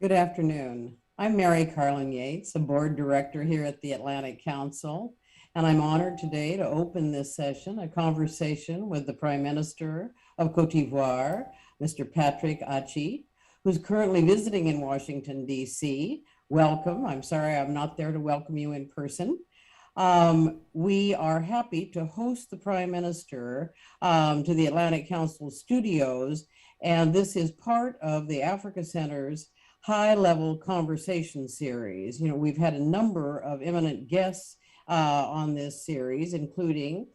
Good afternoon. I'm Mary Carlin Yates, a board director here at the Atlantic Council, and I'm honored today to open this session, a conversation with the Prime Minister of Cote d'Ivoire, Mr. Patrick Achi, who's currently visiting in Washington, D.C. Welcome. I'm sorry I'm not there to welcome you in person. We are happy to host the Prime Minister to the Atlantic Council studios, and this is part of the Africa Center's high-level conversation series. You know, we've had a number of eminent guests on this series, including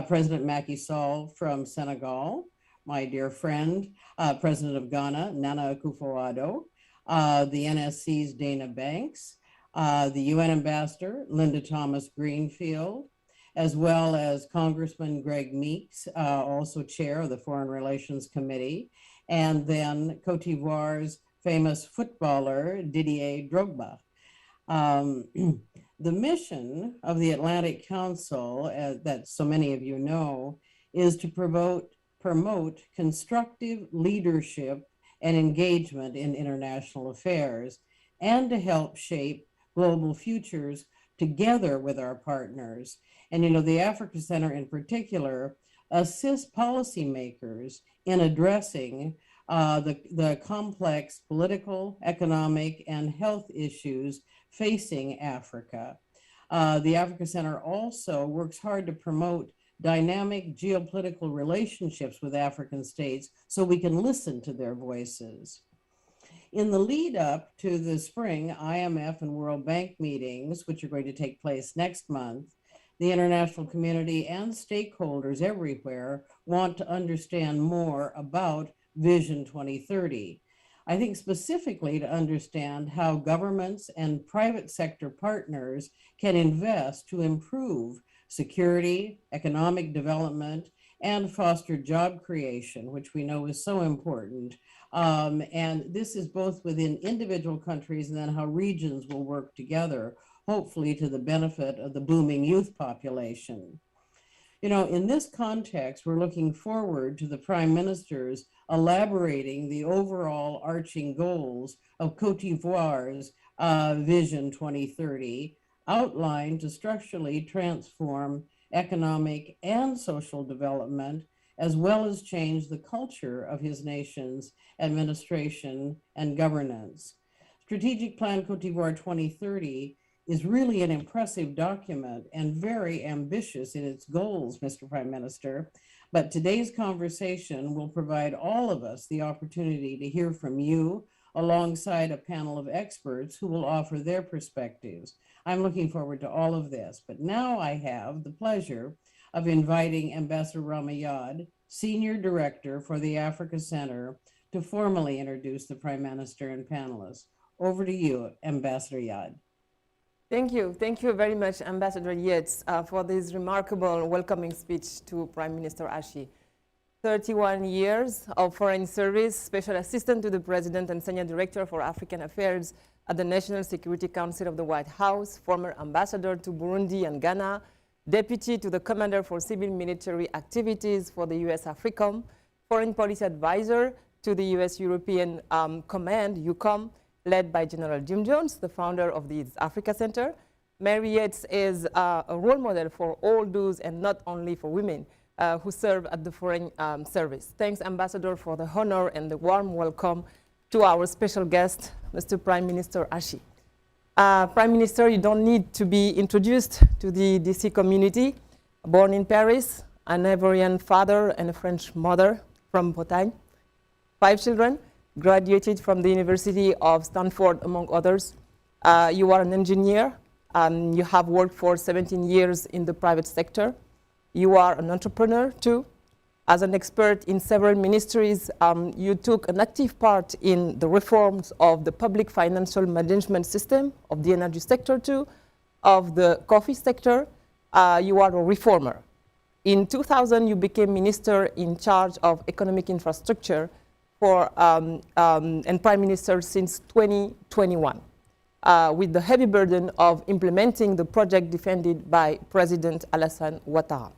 President Macky Sall from Senegal, my dear friend, President of Ghana, Nana Akufo-Addo, the NSC's Dana Banks, the UN Ambassador, Linda Thomas Greenfield, as well as Congressman Greg Meeks, also chair of the Foreign Relations Committee, and then Cote d'Ivoire's famous footballer, Didier Drogba. The mission of the Atlantic Council, that so many of you know, is to promote constructive leadership and engagement in international affairs, and to help shape global futures together with our partners. And you know, the Africa Center in particular assists policymakers in addressing the complex political, economic, and health issues facing Africa. The Africa Center also works hard to promote dynamic geopolitical relationships with African states so we can listen to their voices. In the lead up to the spring IMF and World Bank meetings, which are going to take place next month, the international community and stakeholders everywhere want to understand more about Vision 2030. I think specifically to understand how governments and private sector partners can invest to improve security, economic development, and foster job creation, which we know is so important. And this is both within individual countries and then how regions will work together, hopefully to the benefit of the booming youth population. You know, in this context, we're looking forward to the Prime Minister's elaborating the overall arching goals of Cote d'Ivoire's Vision 2030, outlined to structurally transform economic and social development, as well as change the culture of his nation's administration and governance. Strategic Plan Cote d'Ivoire 2030 is really an impressive document and very ambitious in its goals, Mr. Prime Minister. But today's conversation will provide all of us the opportunity to hear from you alongside a panel of experts who will offer their perspectives. I'm looking forward to all of this, but now I have the pleasure of inviting Ambassador Ramayad, Senior Director for the Africa Center, to formally introduce the Prime Minister and panelists. Over to you, Ambassador Yad. Thank you. Thank you very much, Ambassador Yates, for this remarkable welcoming speech to Prime Minister Achi. 31 years of foreign service, Special Assistant to the President and Senior Director for African Affairs at the National Security Council of the White House, former Ambassador to Burundi and Ghana, Deputy to the Commander for Civil Military Activities for the U.S. AFRICOM, Foreign Policy Advisor to the U.S. European Command, EUCOM, led by General Jim Jones, the founder of the Africa Center. Mary Yates is a role model for all those, and not only for women, who serve at the Foreign Service. Thanks, Ambassador, for the honor and the warm welcome to our special guest, Mr. Prime Minister Achi. Prime Minister, you don't need to be introduced to the DC community. Born in Paris, an Ivorian father and a French mother from Bretagne. 5 children. Graduated from the University of Stanford, among others. You are an engineer. You have worked for 17 years in the private sector. You are an entrepreneur, too. As an expert in several ministries, you took an active part in the reforms of the public financial management system, of the energy sector, too, of the coffee sector. You are a reformer. In 2000, you became minister in charge of economic infrastructure and Prime Minister since 2021, with the heavy burden of implementing the project defended by President Alassane Ouattara.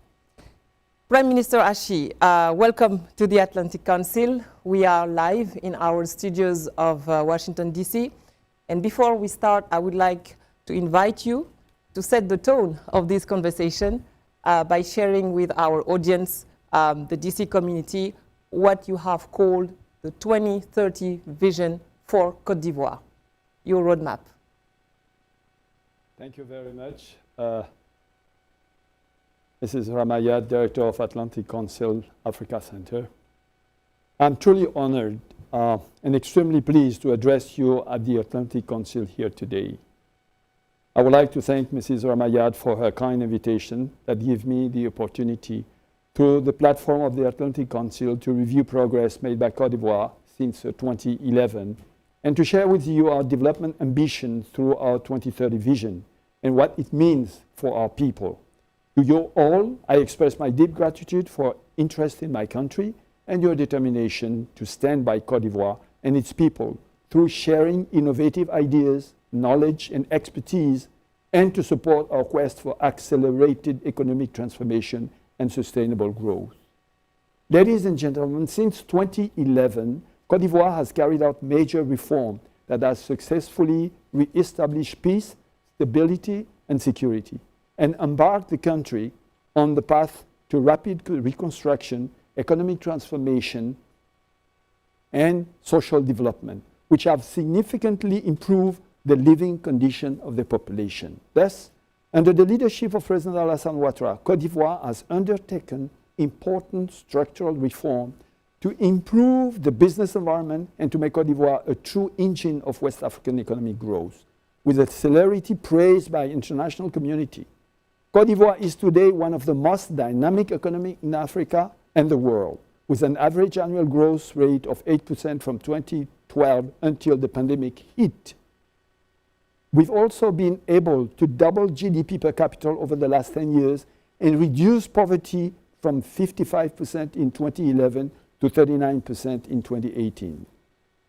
Prime Minister Achi, welcome to the Atlantic Council. We are live in our studios of Washington, D.C. And before we start, I would like to invite you to set the tone of this conversation by sharing with our audience, the D.C. community, what you have called the 2030 vision for Côte d'Ivoire, your roadmap. Thank you very much. Mrs. Ramayat, Director of Atlantic Council Africa Center. I'm truly honored and extremely pleased to address you at the Atlantic Council here today. I would like to thank Mrs. Ramayat for her kind invitation that gives me the opportunity through the platform of the Atlantic Council to review progress made by Côte d'Ivoire since 2011 and to share with you our development ambition through our 2030 vision and what it means for our people. To you all, I express my deep gratitude for interest in my country and your determination to stand by Côte d'Ivoire and its people through sharing innovative ideas, knowledge, and expertise, and to support our quest for accelerated economic transformation and sustainable growth. Ladies and gentlemen, since 2011, Côte d'Ivoire has carried out major reform that has successfully re-established peace, stability, and security, and embarked the country on the path to rapid reconstruction, economic transformation, and social development, which have significantly improved the living condition of the population. Thus, under the leadership of President Alassane Ouattara, Côte d'Ivoire has undertaken important structural reform to improve the business environment and to make Côte d'Ivoire a true engine of West African economic growth, with a celerity praised by international community. Côte d'Ivoire is today one of the most dynamic economies in Africa and the world, with an average annual growth rate of 8% from 2012 until the pandemic hit. We've also been able to double GDP per capita over the last 10 years and reduce poverty from 55% in 2011 to 39% in 2018.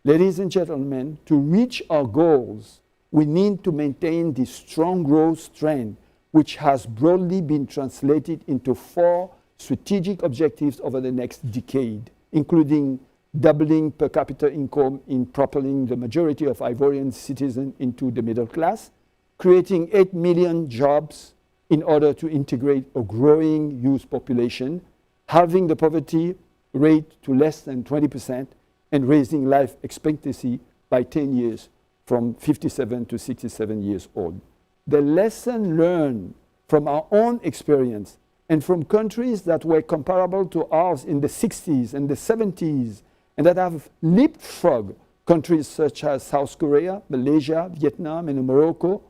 Ladies and gentlemen, to reach our goals, we need to maintain this strong growth trend, which has broadly been translated into 4 strategic objectives over the next decade, including doubling per capita income in propelling the majority of Ivorian citizens into the middle class, creating 8 million jobs in order to integrate a growing youth population, halving the poverty rate to less than 20%, and raising life expectancy by 10 years from 57 to 67 years old. The lesson learned from our own experience and from countries that were comparable to ours in the 60s and the 70s and that have leapfrogged countries such as South Korea, Malaysia, Vietnam, and Morocco,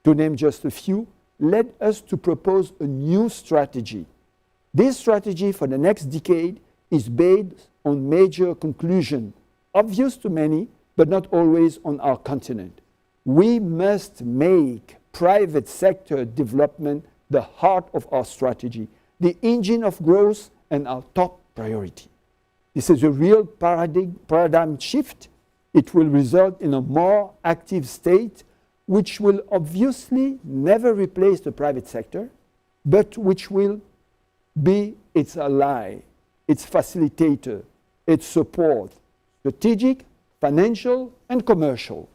to name just a few, led us to propose a new strategy. This strategy for the next decade is based on major conclusions, obvious to many, but not always on our continent. We must make private sector development the heart of our strategy, the engine of growth, and our top priority. This is a real paradigm shift. It will result in a more active state, which will obviously never replace the private sector, but which will be its ally, its facilitator, its support, strategic, financial, and commercial.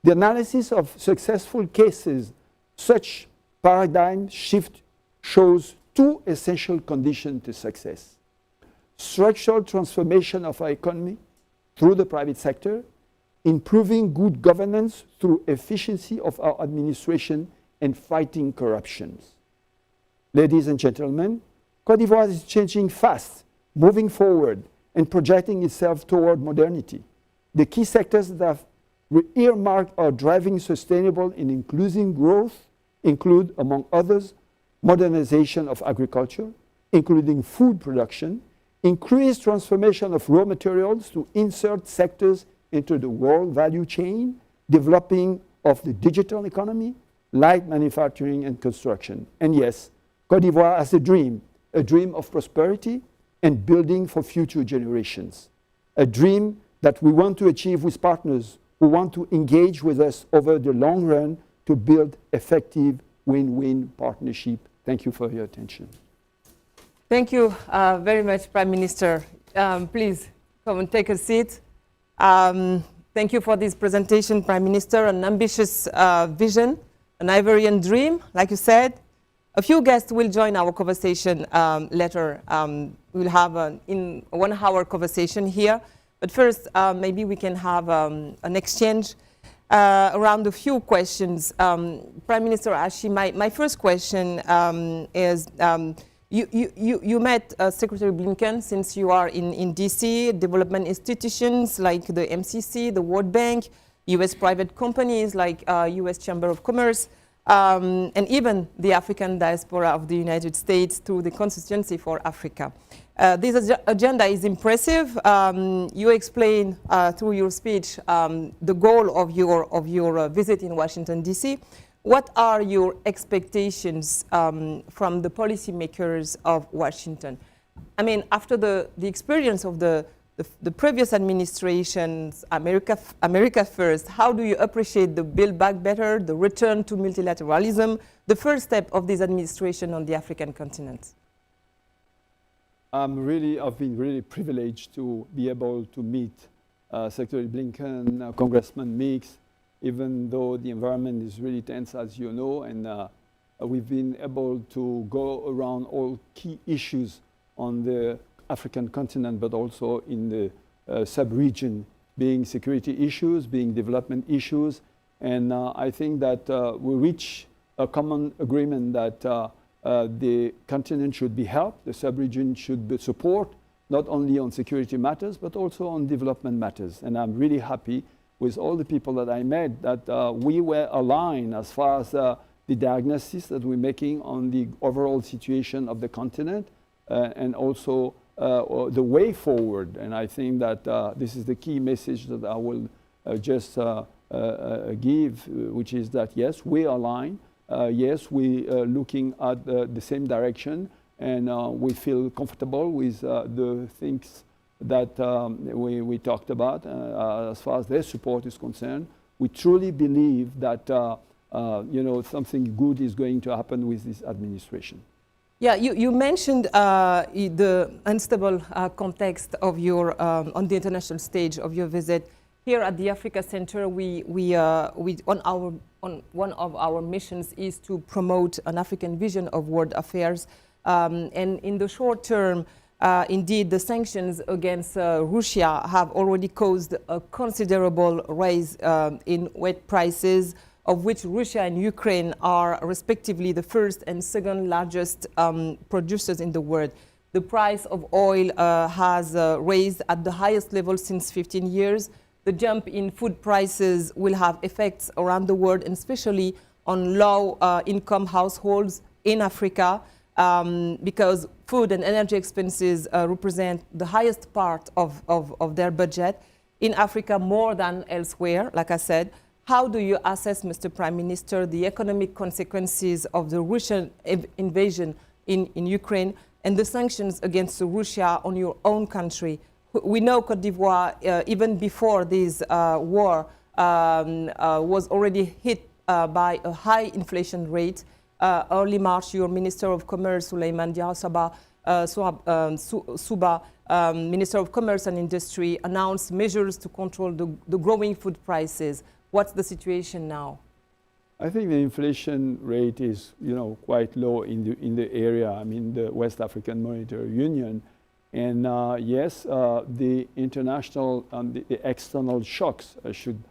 The analysis of successful cases, such paradigm shift shows 2 essential conditions to success: structural transformation of our economy through the private sector, improving good governance through efficiency of our administration, and fighting corruptions. Ladies and gentlemen, Côte d'Ivoire is changing fast, moving forward, and projecting itself toward modernity. The key sectors that have earmarked are driving sustainable and inclusive growth include, among others, modernization of agriculture, including food production, increased transformation of raw materials to insert sectors into the world value chain, developing of the digital economy, light manufacturing and construction. And yes, Côte d'Ivoire has a dream of prosperity and building for future generations, a dream that we want to achieve with partners who want to engage with us over the long run to build effective win-win partnership. Thank you for your attention. Thank you very much, Prime Minister. Please come and take a seat. Thank you for this presentation, Prime Minister. An ambitious vision, an Ivorian dream, like you said. A few guests will join our conversation later. We'll have in 1 hour conversation here. But first, maybe we can have an exchange around a few questions. Prime Minister Achi, my first question is, you met Secretary Blinken since you are in DC, development institutions like the MCC, the World Bank, US private companies like US Chamber of Commerce, and even the African diaspora of the United States through the Constituency for Africa. This agenda is impressive. You explain through your speech the goal of your visit in Washington, D.C. What are your expectations from the policymakers of Washington? I mean, after the experience of the previous administration's America First, how do you appreciate the Build Back Better, the return to multilateralism, the first step of this administration on the African continent? I've been really privileged to be able to meet Secretary Blinken, Congressman Meeks, even though the environment is really tense, as you know, and we've been able to go around all key issues on the African continent, but also in the sub-region, being security issues, being development issues. And I think that we reach a common agreement that the continent should be helped, the sub-region should be support, not only on security matters, but also on development matters. And I'm really happy with all the people that I met that we were aligned as far as the diagnosis that we're making on the overall situation of the continent and also the way forward. And I think that this is the key message that I will just give, which is that yes, we align. Yes, we are looking at the same direction, and we feel comfortable with the things that we talked about as far as their support is concerned. We truly believe that something good is going to happen with this administration. Yeah, you mentioned the unstable context of your on the international stage of your visit. Here at the Africa Center, one of our missions is to promote an African vision of world affairs. And in the short term, indeed, the sanctions against Russia have already caused a considerable rise in wheat prices, of which Russia and Ukraine are respectively the first and second largest producers in the world. The price of oil has raised at the highest level since 15 years. The jump in food prices will have effects around the world, and especially on low-income households in Africa, because food and energy expenses represent the highest part of their budget. In Africa, more than elsewhere, like I said. How do you assess, Mr. Prime Minister, the economic consequences of the Russian invasion in Ukraine and the sanctions against Russia on your own country? We know Côte d'Ivoire, even before this war, was already hit by a high inflation rate. Early March, your Minister of Commerce, Souleymane Diarra Souba, Minister of Commerce and Industry, announced measures to control the growing food prices. What's the situation now? I think the inflation rate is, quite low in the area. I mean, the West African Monetary Union. And yes, the international and the external shocks, I should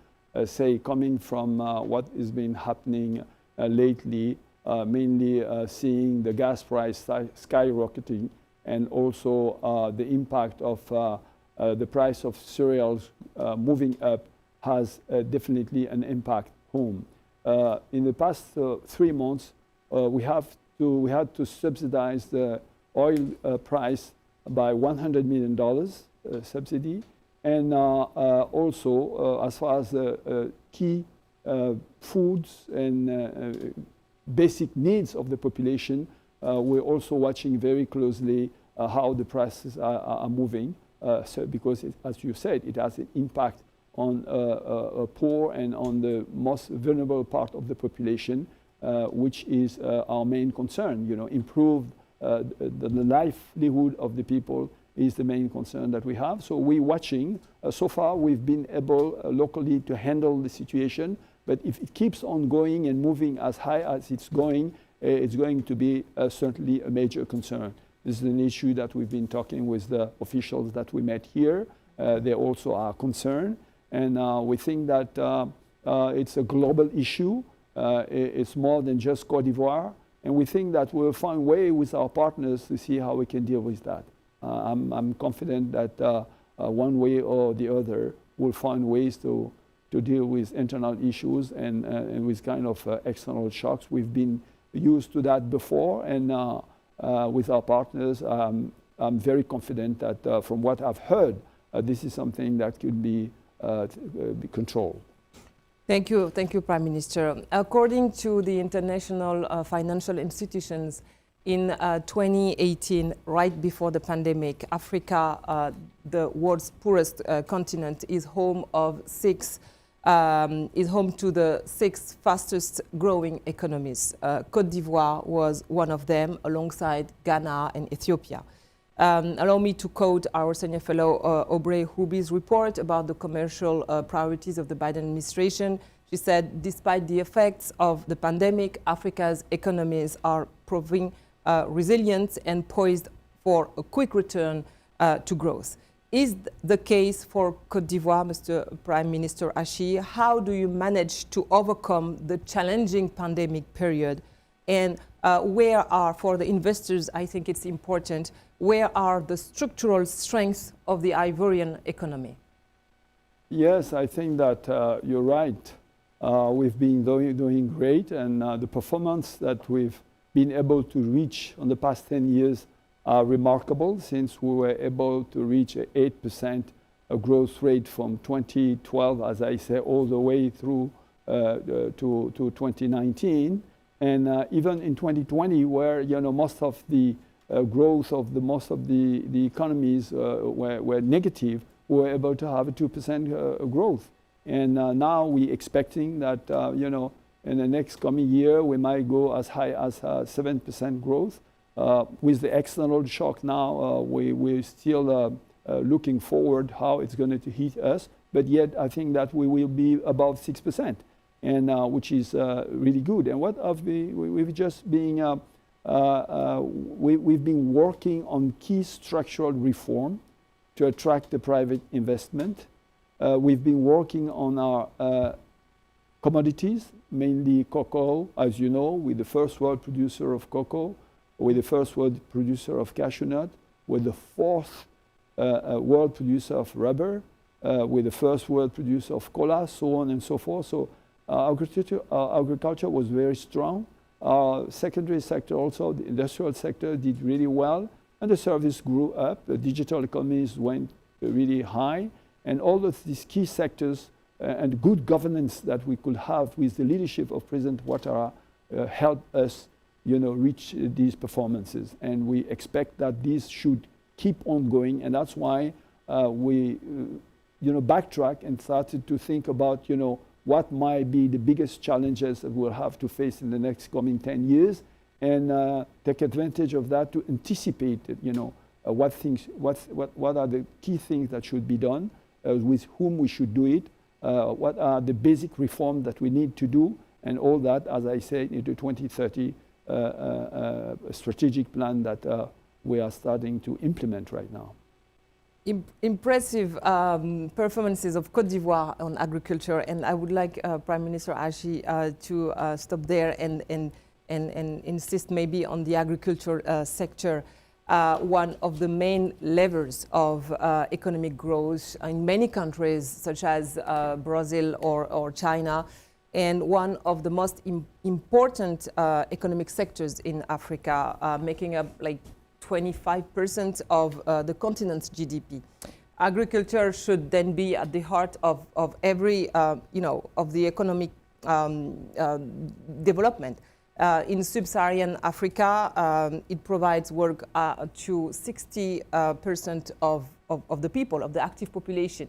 say, coming from what has been happening lately, mainly seeing the gas price skyrocketing, and also the impact of the price of cereals moving up has definitely an impact home. In the past 3 months, we had to subsidize the oil price by $100 million subsidy, and also as far as key foods and basic needs of the population, we're also watching very closely how the prices are moving, because as you said, it has an impact on poor and on the most vulnerable part of the population, which is our main concern. Improved the livelihood of the people is the main concern that we have. So we're watching. So far, we've been able locally to handle the situation. But if it keeps on going and moving as high as it's going to be certainly a major concern. This is an issue that we've been talking with the officials that we met here. They also are concerned. And we think that it's a global issue. It's more than just Côte d'Ivoire. And we think that we'll find a way with our partners to see how we can deal with that. I'm confident that one way or the other we'll find ways to deal with internal issues and with kind of external shocks. We've been used to that before, and with our partners, I'm very confident that from what I've heard, this is something that could be controlled. Thank you, Prime Minister. According to the international financial institutions, in 2018, right before the pandemic, Africa, the world's poorest continent, is home to the 6 fastest growing economies. Côte d'Ivoire was one of them, alongside Ghana and Ethiopia. Allow me to quote our senior fellow Aubrey Hubi's report about the commercial priorities of the Biden administration. She said, despite the effects of the pandemic, Africa's economies are proving resilient and poised for a quick return to growth. Is the case for Côte d'Ivoire, Mr. Prime Minister Achi? How do you manage to overcome the challenging pandemic period? And where are, for the investors, I think it's important, where are the structural strengths of the Ivorian economy? Yes, I think that you're right. We've been doing great, and the performance that we've been able to reach on the past 10 years are remarkable, since we were able to reach an 8% growth rate from 2012, as I say, all the way through to 2019. And even in 2020, where most of the growth of most of the economies were negative, we were able to have a 2% growth. And now we're expecting that in the next coming year we might go as high as 7% growth. With the external shock now, we're still looking forward how it's going to hit us. But yet I think that we will be above 6%, and which is really good. And what we've just been we've been working on key structural reform to attract the private investment. We've been working on our commodities, mainly cocoa, as you know. We're the first world producer of cocoa. We're the first world producer of cashew nut. We're the 4th world producer of rubber. We're the first world producer of cola, so on and so forth. So agriculture was very strong. Our secondary sector also, the industrial sector, did really well. And the service grew up. The digital economies went really high. And all of these key sectors and good governance that we could have with the leadership of President Ouattara helped us reach these performances. And we expect that these should keep on going. And that's why we backtrack and started to think about what might be the biggest challenges that we'll have to face in the next coming 10 years, and take advantage of that to anticipate what are the key things that should be done, with whom we should do it, what are the basic reforms that we need to do, and all that, as I said, into 2030 a strategic plan that we are starting to implement right now. Impressive performances of Côte d'Ivoire on agriculture, and I would like Prime Minister Achi to stop there and insist maybe on the agriculture sector, one of the main levers of economic growth in many countries, such as Brazil or China, and one of the most important economic sectors in Africa, making up like 25% of the continent's GDP. Agriculture should then be at the heart of every, of the economic development. In sub-Saharan Africa, it provides work to 60% of the people, of the active population.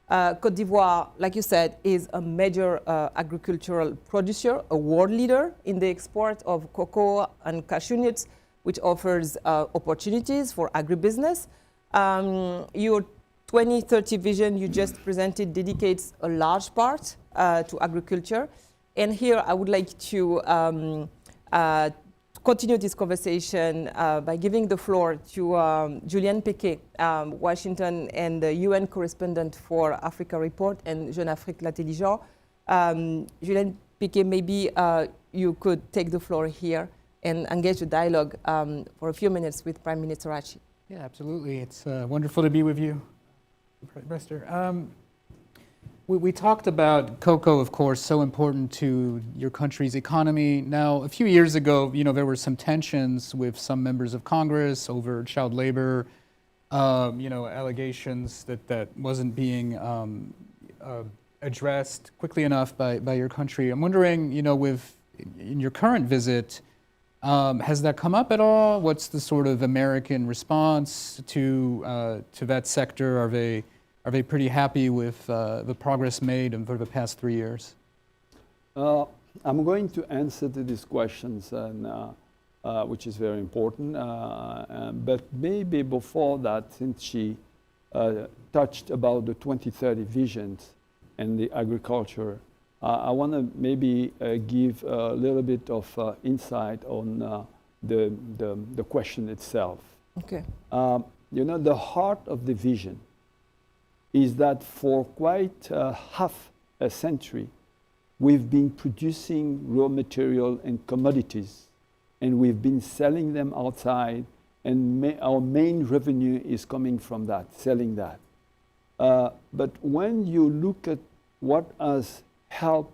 Côte d'Ivoire, like you said, is a major agricultural producer, a world leader in the export of cocoa and cashew nuts. which offers opportunities for agribusiness. Your 2030 vision you just presented dedicates a large part to agriculture. And here I would like to continue this conversation by giving the floor to Julien Péquet, Washington and the UN correspondent for Africa Report and Jeune Afrique L'Intelligent. Julien Péquet, maybe you could take the floor here and engage a dialogue for a few minutes with Prime Minister Achi. Yeah, absolutely. It's wonderful to be with you, Prime Minister. We talked about cocoa, of course, so important to your country's economy. Now, a few years ago, there were some tensions with some members of Congress over child labor, allegations that wasn't being addressed quickly enough by your country. I'm wondering, in your current visit, has that come up at all? What's the sort of American response to that sector? Are they pretty happy with the progress made over the past 3 years? I'm going to answer to these questions, and, which is very important. But maybe before that, since she touched about the 2030 visions and the agriculture, I want to maybe give a little bit of insight on the question itself. Okay. The heart of the vision is that for quite half a century, we've been producing raw material and commodities, and we've been selling them outside, and our main revenue is coming from that, selling that. But when you look at what has helped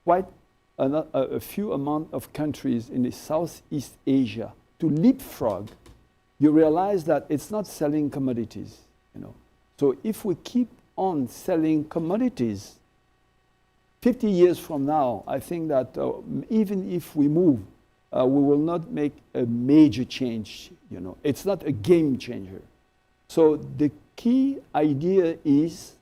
quite a few amount of countries in the Southeast Asia to leapfrog, you realize that it's not selling commodities, So if we keep on selling commodities, 50 years from now, I think that even if we move, we will not make a major change, It's not a game changer. So the key idea is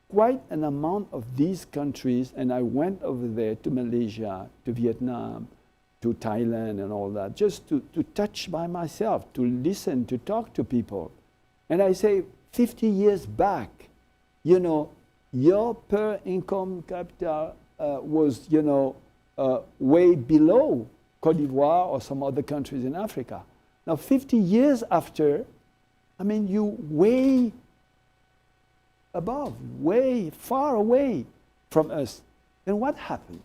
quite an amount of these countries, and I went over there to Malaysia, to Vietnam, to Thailand and all that, just to touch by myself, to listen, to talk to people. And I say, 50 years back, your per income capita was, way below Côte d'Ivoire or some other countries in Africa. Now, 50 years after, you way above, way far away from us. Then what happened?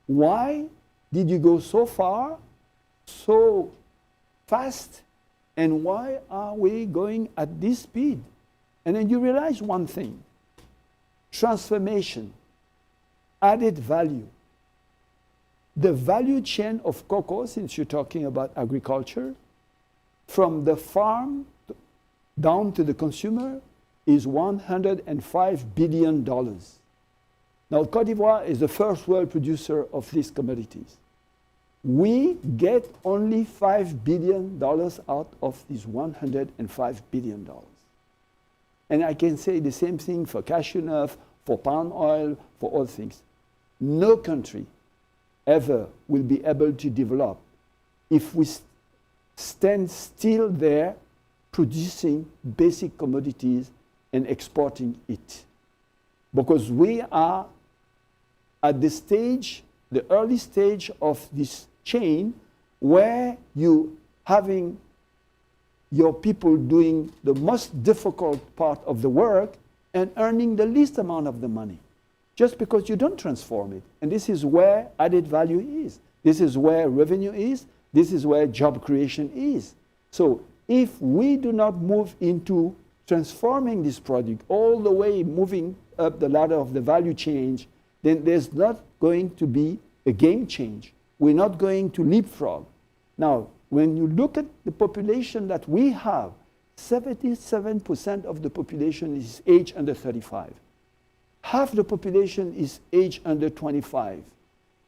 Why did you go so far, so fast? And why are we going at this speed? And then you realize one thing: transformation, added value. The value chain of cocoa, since you're talking about agriculture, from the farm down to the consumer, is $105 billion. Now, Côte d'Ivoire is the first world producer of these commodities. We get only $5 billion out of these $105 billion. And I can say the same thing for cashew nut, for palm oil, for all things. No country ever will be able to develop if we stand still there producing basic commodities and exporting it. Because we are at the stage, the early stage of this chain, where you having your people doing the most difficult part of the work and earning the least amount of the money, just because you don't transform it. And this is where added value is. This is where revenue is. This is where job creation is. So if we do not move into transforming this product all the way, moving up the ladder of the value chain, then there's not going to be a game change. We're not going to leapfrog. Now, when you look at the population that we have, 77% of the population is age under 35. Half the population is age under 25.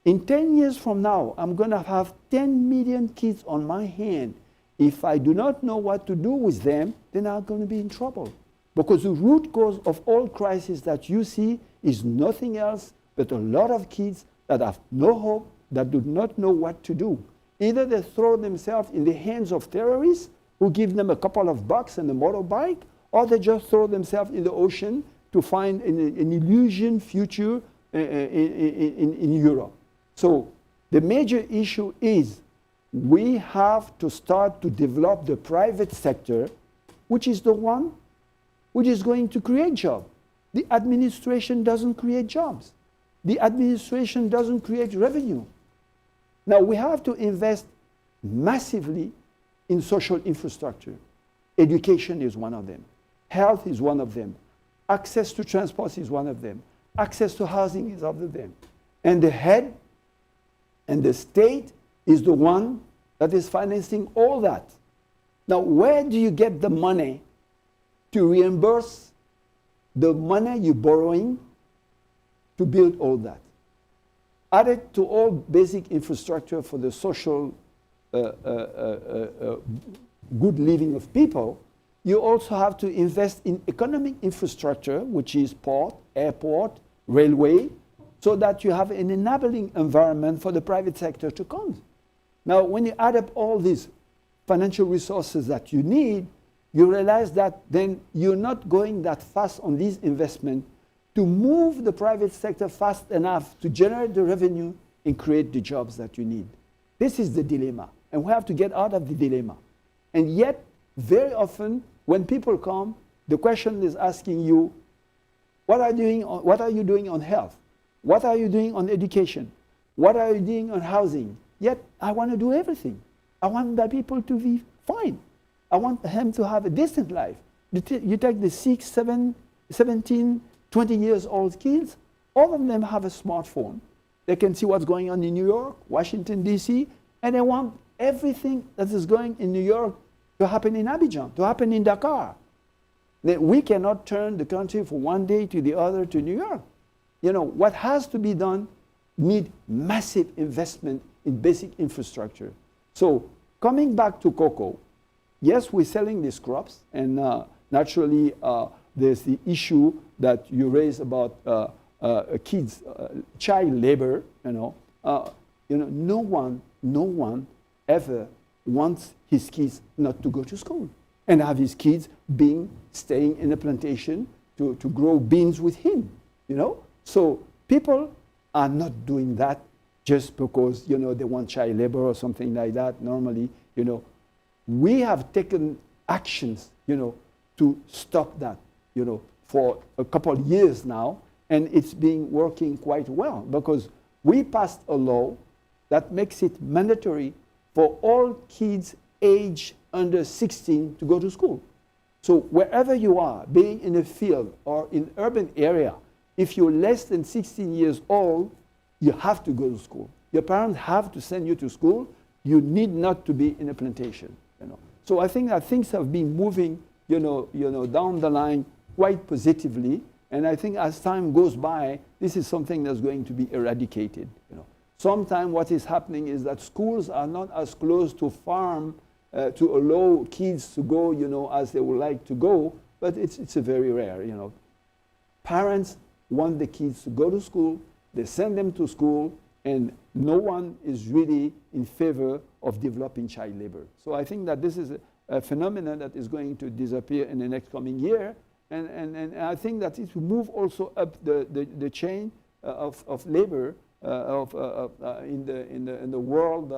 In 10 years from now, I'm going to have 10 million kids on my hand. If I do not know what to do with them, then I'm going to be in trouble. Because the root cause of all crises that you see is nothing else but a lot of kids that have no hope, that do not know what to do. Either they throw themselves in the hands of terrorists who give them a couple of bucks and a motorbike, or they just throw themselves in the ocean to find an illusion future in Europe. So the major issue is we have to start to develop the private sector, which is the one which is going to create jobs. The administration doesn't create jobs. The administration doesn't create revenue. Now we have to invest massively in social infrastructure. Education is one of them. Health is one of them. Access to transport is one of them. Access to housing is other them. And the head and the state is the one that is financing all that. Now, where do you get the money to reimburse the money you're borrowing to build all that? Added to all basic infrastructure for the social good living of people, you also have to invest in economic infrastructure, which is port, airport, railway, so that you have an enabling environment for the private sector to come. Now, when you add up all these financial resources that you need, you realize that then you're not going that fast on these investments to move the private sector fast enough to generate the revenue and create the jobs that you need. This is the dilemma, and we have to get out of the dilemma. And yet, very often, when people come, the question is asking you, what are you doing on health? What are you doing on education? What are you doing on housing? Yet, I want to do everything. I want the people to be fine. I want them to have a decent life. You take the 6, 7, 17, 20 years old kids, all of them have a smartphone. They can see what's going on in New York, Washington, D.C., and they want everything that is going in New York to happen in Abidjan, to happen in Dakar. We cannot turn the country from one day to the other to New York. You know, what has to be done need massive investment in basic infrastructure. So coming back to cocoa, yes, we're selling these crops, and naturally there's the issue that you raise about kids, child labor. No one ever wants his kids not to go to school and have his kids staying in a plantation to grow beans with him. So people are not doing that just because they want child labor or something like that. Normally, we have taken actions, to stop that, for a couple of years now, and it's been working quite well because we passed a law that makes it mandatory for all kids aged under 16 to go to school. So wherever you are, being in a field or in urban area, if you're less than 16 years old, you have to go to school. Your parents have to send you to school. You need not to be in a plantation. So I think that things have been moving, down the line quite positively. And I think as time goes by, this is something that's going to be eradicated. Sometimes what is happening is that schools are not as close to farm to allow kids to go, as they would like to go. But it's a very rare. Parents want the kids to go to school. They send them to school, and no one is really in favor of developing child labor. So I think that this is a phenomenon that is going to disappear in the next coming year. And I think that it will move also up the chain of labor in the world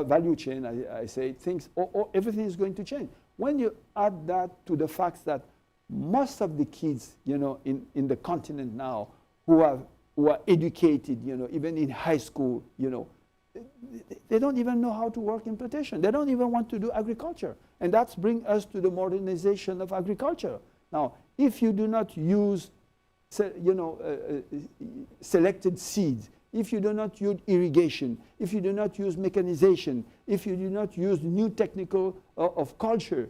value chain. I say things, everything is going to change. When you add that to the fact that most of the kids, in the continent now, who are educated, even in high school, they don't even know how to work in plantation. They don't even want to do agriculture. And that's bring us to the modernization of agriculture. Now, if you do not use, selected seeds, if you do not use irrigation, if you do not use mechanization, if you do not use new technical of culture,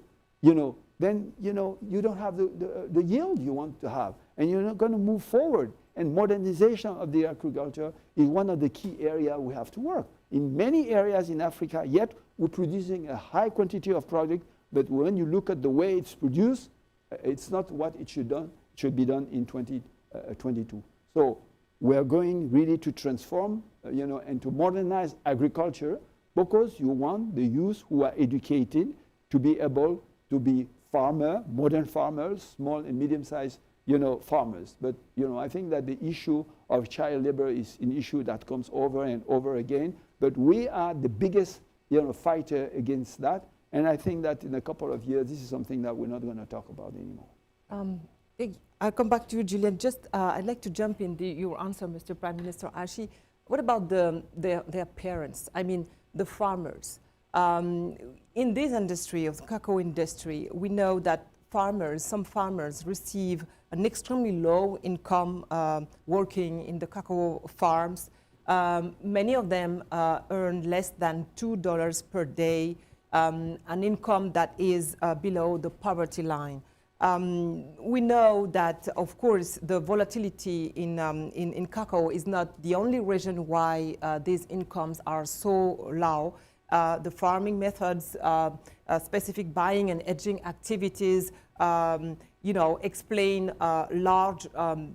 then you don't have the yield you want to have, and you're not going to move forward. And modernization of the agriculture is one of the key areas we have to work. In many areas in Africa, yet we're producing a high quantity of product, but when you look at the way it's produced, it's not what it should be done in 2022. So we're going really to transform, and to modernize agriculture because you want the youth who are educated to be able to be modern farmers, small and medium-sized, farmers. But, I think that the issue of child labor is an issue that comes over and over again. But we are the biggest, fighter against that. And I think that in a couple of years, this is something that we're not going to talk about anymore. I'll come back to you, Julian. Just, I'd like to jump in your answer, Mr. Prime Minister Achi. What about their parents? I mean, the farmers. In this industry, of the cacao industry, we know that some farmers receive an extremely low income working in the cacao farms. Many of them earn less than $2 per day, an income that is below the poverty line. We know that, of course, the volatility in cacao is not the only reason why these incomes are so low. The farming methods, specific buying and hedging activities, explain large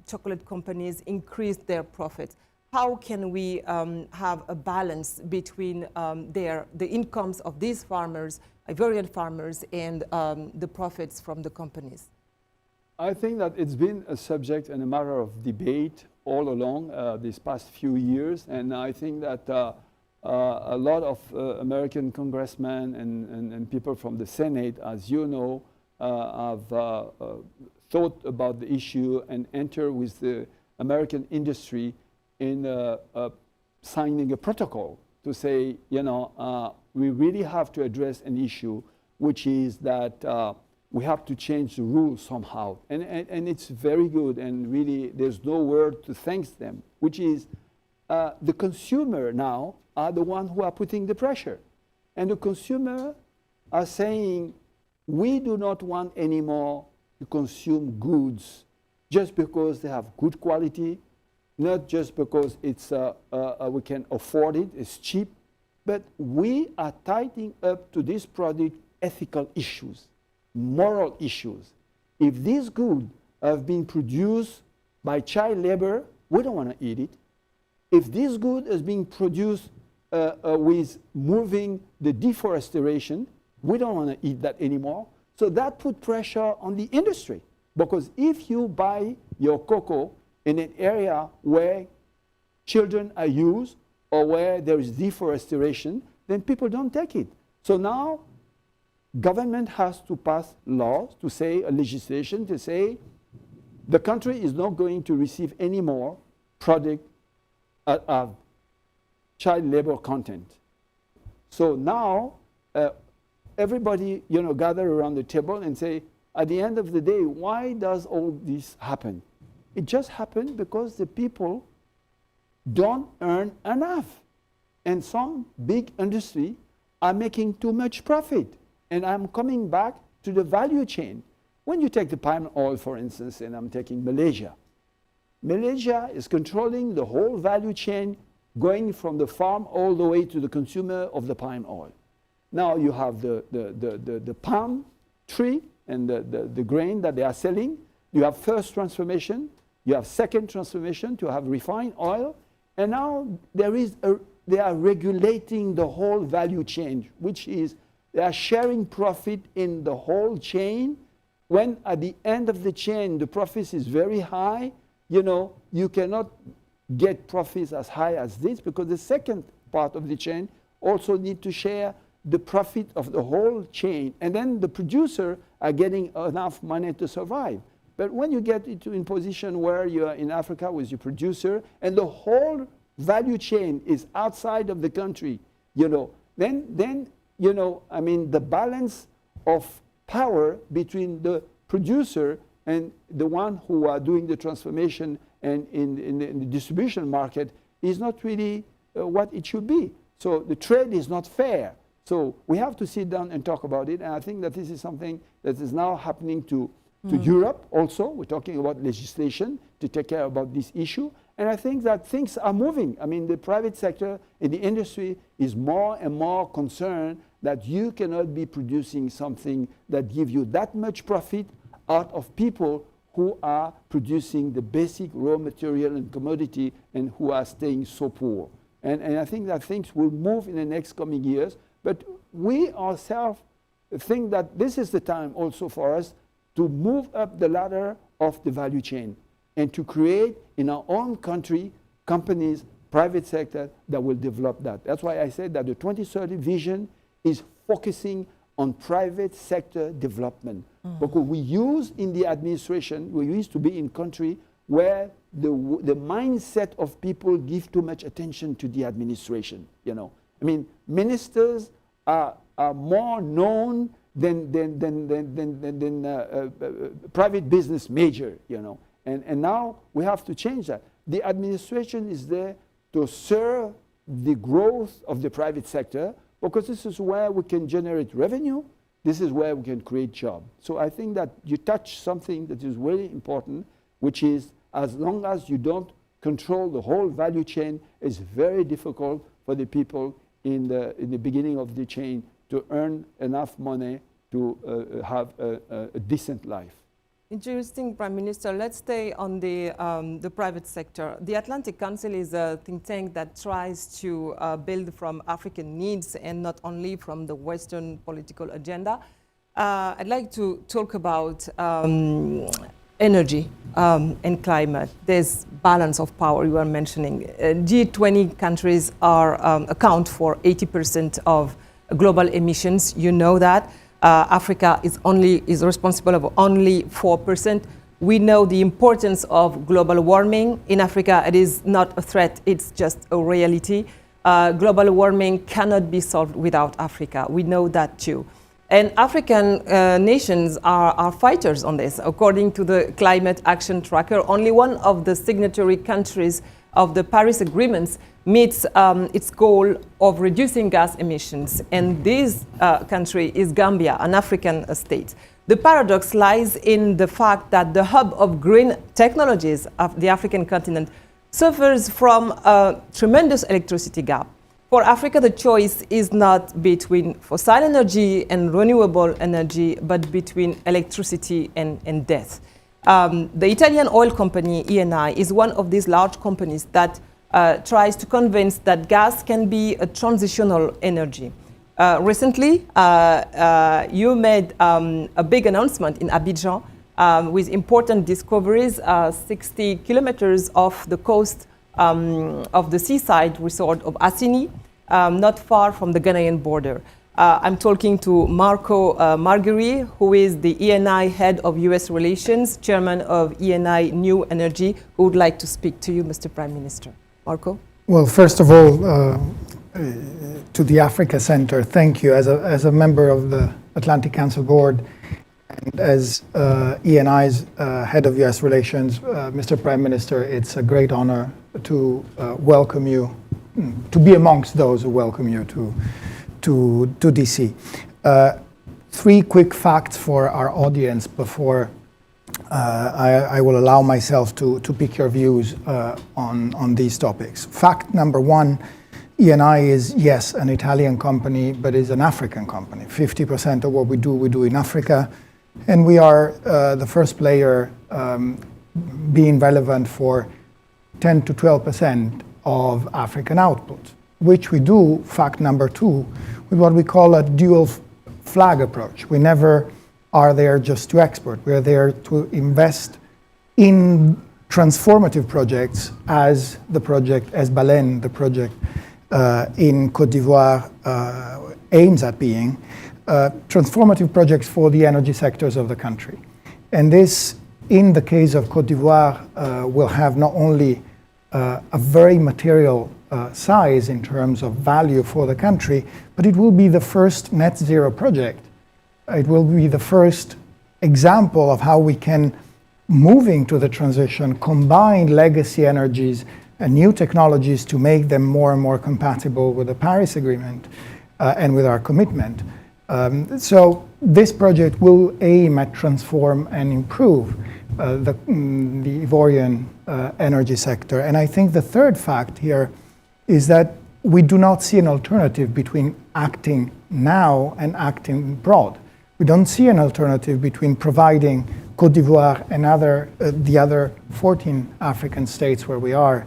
chocolate companies increase their profits. How can we have a balance between the incomes of these farmers, Ivorian farmers, and the profits from the companies? I think that it's been a subject and a matter of debate all along these past few years, and I think that a lot of American congressmen and people from the Senate, as you know, have thought about the issue and enter with the American industry in signing a protocol to say, we really have to address an issue, which is that we have to change the rules somehow. And it's very good, and really there's no word to thank them, which is the consumer now are the ones who are putting the pressure. And the consumer are saying, we do not want anymore to consume goods just because they have good quality, not just because it's we can afford it, it's cheap, but we are tightening up to this product ethical issues, moral issues. If these goods have been produced by child labor, we don't want to eat it. If this good is being produced with moving the deforestation, we don't want to eat that anymore. So that put pressure on the industry, because if you buy your cocoa in an area where children are used or where there is deforestation, then people don't take it. So now government has to pass laws to say, a legislation to say, the country is not going to receive any more product of child labor content. So now everybody gather around the table and say, at the end of the day, why does all this happen? It just happened because the people don't earn enough. And some big industry are making too much profit. And I'm coming back to the value chain. When you take the palm oil, for instance, and I'm taking Malaysia. Malaysia is controlling the whole value chain, going from the farm all the way to the consumer of the palm oil. Now you have the palm tree and the grain that they are selling. You have first transformation. You have second transformation to have refined oil. And now they are regulating the whole value chain, which is they are sharing profit in the whole chain. When at the end of the chain, the profit is very high, you cannot get profits as high as this, because the second part of the chain also need to share the profit of the whole chain. And then the producer are getting enough money to survive. But when you get into in position where you are in Africa with your producer and the whole value chain is outside of the country, then the balance of power between the producer and the one who are doing the transformation and in the distribution market is not really what it should be. So the trade is not fair. So we have to sit down and talk about it. And I think that this is something that is now happening to Europe also. We're talking about legislation to take care about this issue. And I think that things are moving. I mean, the private sector in the industry is more and more concerned that you cannot be producing something that gives you that much profit out of people who are producing the basic raw material and commodity and who are staying so poor. And I think that things will move in the next coming years. But we ourselves think that this is the time also for us to move up the ladder of the value chain and to create in our own country companies, private sector that will develop that. That's why I said that the 2030 vision is focusing on private sector development. Because we use in the administration, we used to be in country where the mindset of people give too much attention to the administration, you know. I mean, ministers are more known than private business major, you know. And now we have to change that. The administration is there to serve the growth of the private sector, because this is where we can generate revenue. This is where we can create jobs. So I think that you touch something that is really important, which is as long as you don't control the whole value chain, it's very difficult for the people in the beginning of the chain to earn enough money to have a decent life. Interesting, Prime Minister. Let's stay on the private sector. The Atlantic Council is a think tank that tries to build from African needs and not only from the Western political agenda. I'd like to talk about energy and climate. There's balance of power you were mentioning. G20 countries account for 80% of global emissions. You know that. Africa is responsible of only 4%. We know the importance of global warming. In Africa, it is not a threat, it's just a reality. Global warming cannot be solved without Africa. We know that too. And African nations are fighters on this. According to the Climate Action Tracker, only one of the signatory countries of the Paris Agreements meets its goal of reducing gas emissions. And this country is Gambia, an African state. The paradox lies in the fact that the hub of green technologies of the African continent suffers from a tremendous electricity gap. For Africa, the choice is not between fossil energy and renewable energy, but between electricity and death. The Italian oil company Eni is one of these large companies that tries to convince that gas can be a transitional energy. Recently, you made a big announcement in Abidjan with important discoveries, 60 kilometers off the coast of the seaside resort of Assini, not far from the Ghanaian border. I'm talking to Marco Marguerite, who is the ENI head of US relations, chairman of ENI New Energy, who would like to speak to you, Mr. Prime Minister. Marco? Well, first of all, to the Africa Center, thank you. As a member of the Atlantic Council Board and as ENI's head of US relations, Mr. Prime Minister, it's a great honor to welcome you, to be amongst those who welcome you to DC. Three quick facts for our audience before I will allow myself to pick your views on these topics. Fact number one, ENI is, yes, an Italian company, but is an African company. 50% of what we do in Africa. And we are the first player being relevant for 10 to 12% of African output, which we do, fact number two, with what we call a dual flag approach. We never are there just to export. We are there to invest in transformative projects as Baleine, the project in Côte d'Ivoire aims at being, transformative projects for the energy sectors of the country. And this, in the case of Côte d'Ivoire, will have not only a very material size in terms of value for the country, but it will be the first net zero project. It will be the first example of how we can, moving to the transition, combine legacy energies and new technologies to make them more and more compatible with the Paris Agreement and with our commitment. So this project will aim at transform and improve the Ivorian energy sector. And I think the third fact here is that we do not see an alternative between acting now and acting abroad. We don't see an alternative between providing Côte d'Ivoire and the other 14 African states where we are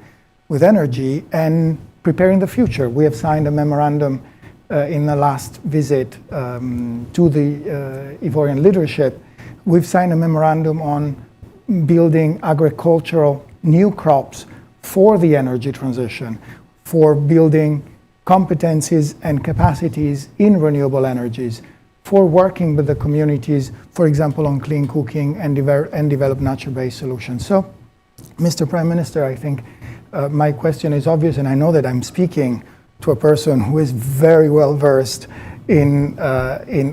with energy and preparing the future. We have signed a memorandum in the last visit to the Ivorian leadership. We've signed a memorandum on building agricultural new crops for the energy transition, for building competencies and capacities in renewable energies, for working with the communities, for example, on clean cooking and develop nature-based solutions. So, Mr. Prime Minister, I think my question is obvious, and I know that I'm speaking to a person who is very well versed in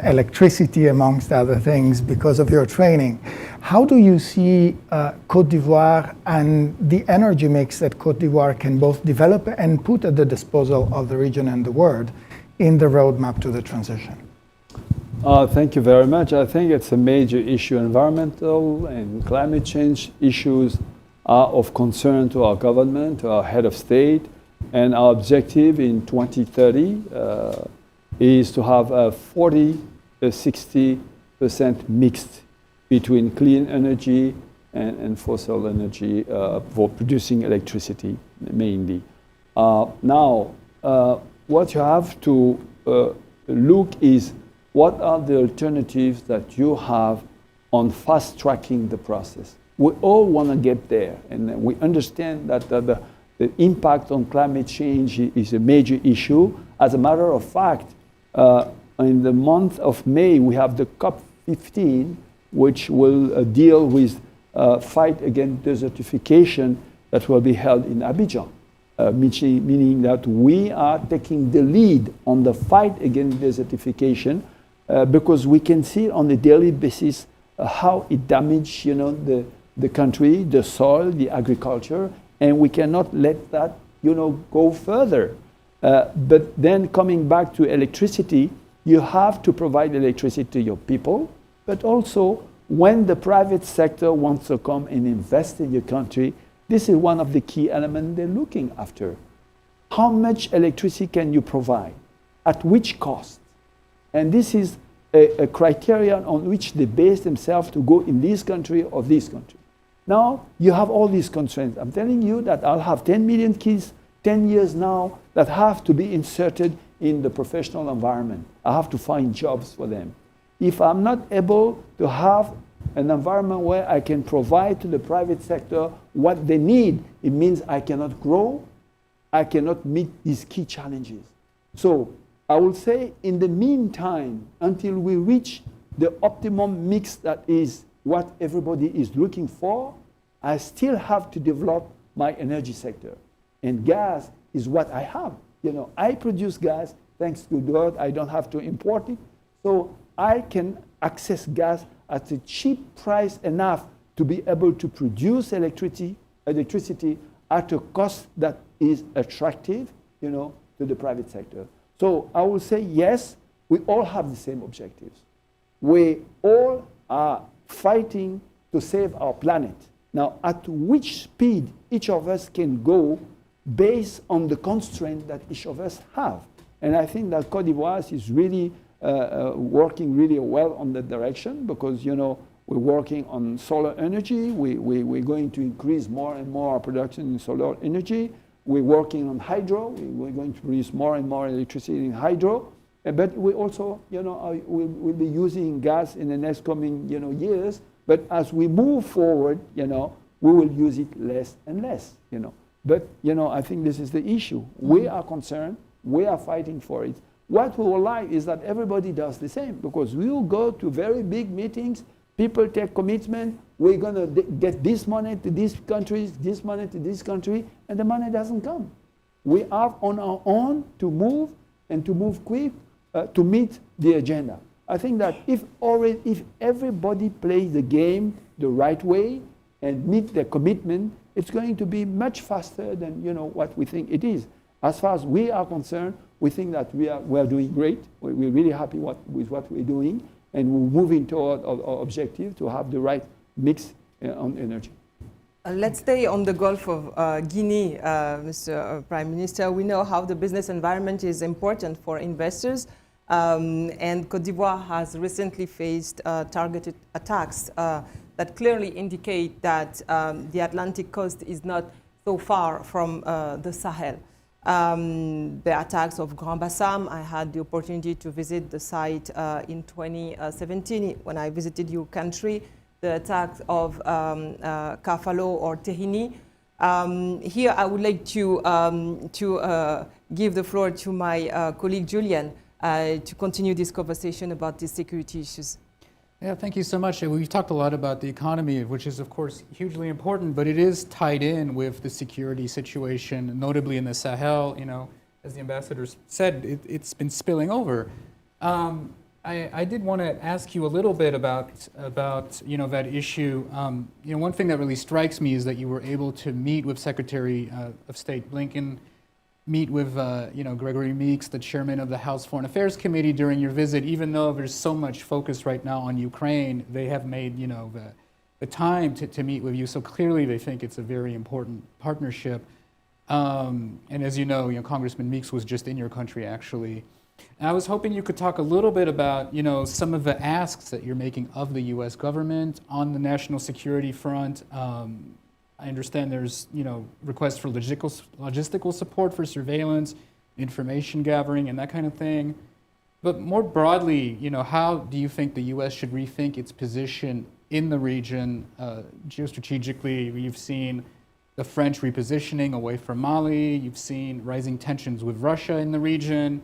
electricity, amongst other things, because of your training. How do you see Côte d'Ivoire and the energy mix that Côte d'Ivoire can both develop and put at the disposal of the region and the world in the roadmap to the transition? Thank you very much. I think it's a major issue. Environmental and climate change issues are of concern to our government, to our head of state, and our objective in 2030 is to have a 40-60% mixed between clean energy and fossil energy for producing electricity, mainly. Now, what you have to look is what are the alternatives that you have on fast-tracking the process. We all want to get there, and we understand that the impact on climate change is a major issue. As a matter of fact, in the month of May, we have the COP15, which will deal with fight against desertification that will be held in Abidjan, meaning that we are taking the lead on the fight against desertification because we can see on a daily basis how it damages, the country, the soil, the agriculture, and we cannot let that, go further. But then coming back to electricity, you have to provide electricity to your people, but also when the private sector wants to come and invest in your country, this is one of the key elements they're looking after. How much electricity can you provide? At which cost? And this is a criterion on which they base themselves to go in this country or this country. Now, you have all these constraints. I'm telling you that I'll have 10 million kids 10 years now that have to be inserted in the professional environment. I have to find jobs for them. If I'm not able to have an environment where I can provide to the private sector what they need, it means I cannot grow, I cannot meet these key challenges. So I will say in the meantime, until we reach the optimum mix that is what everybody is looking for, I still have to develop my energy sector. And gas is what I have. I produce gas, thanks to God, I don't have to import it. So I can access gas at a cheap price enough to be able to produce electricity at a cost that is attractive, to the private sector. So I will say, yes, we all have the same objectives. We all are fighting to save our planet. Now, at which speed each of us can go based on the constraint that each of us have. And I think that Côte d'Ivoire is really working really well on that direction because, we're working on solar energy. We're going to increase more and more our production in solar energy. We're working on hydro. We're going to produce more and more electricity in hydro. But we also, we'll be using gas in the next coming, years. But as we move forward, we will use it less and less, But, I think this is the issue. We are concerned. We are fighting for it. What we would like is that everybody does the same because we will go to very big meetings. People take commitment. We're going to get this money to these countries, this money to this country, and the money doesn't come. We are on our own to move and to move quick to meet the agenda. I think that if everybody plays the game the right way and meet their commitment, it's going to be much faster than what we think it is. As far as we are concerned, we think that we are doing great. We're really happy with what we're doing, and we're moving toward our objective to have the right mix on energy. Let's stay on the Gulf of Guinea, Mr. Prime Minister. We know how the business environment is important for investors, and Côte d'Ivoire has recently faced targeted attacks that clearly indicate that the Atlantic coast is not so far from the Sahel. the attacks of Grand Bassam. I had the opportunity to visit the site in 2017 when I visited your country, the attacks of Kafalo or Tehini. Here I would like to give the floor to my colleague Julian to continue this conversation about these security issues. Yeah, thank you so much. We've talked a lot about the economy, which is, of course, hugely important, but it is tied in with the security situation, notably in the Sahel. You know, as the ambassador said, it's been spilling over. I did want to ask you a little bit about that issue. One thing that really strikes me is that you were able to meet with Secretary of State Blinken, meet with Gregory Meeks, the chairman of the House Foreign Affairs Committee, during your visit. Even though there's so much focus right now on Ukraine, they have made the time to meet with you. So clearly, they think it's a very important partnership. And as you know, Congressman Meeks was just in your country actually. And I was hoping you could talk a little bit about some of the asks that you're making of the U.S. government on the national security front. I understand there's, requests for logistical support for surveillance, information gathering, and that kind of thing. But more broadly, how do you think the U.S. should rethink its position in the region? Geostrategically, you've seen the French repositioning away from Mali. You've seen rising tensions with Russia in the region.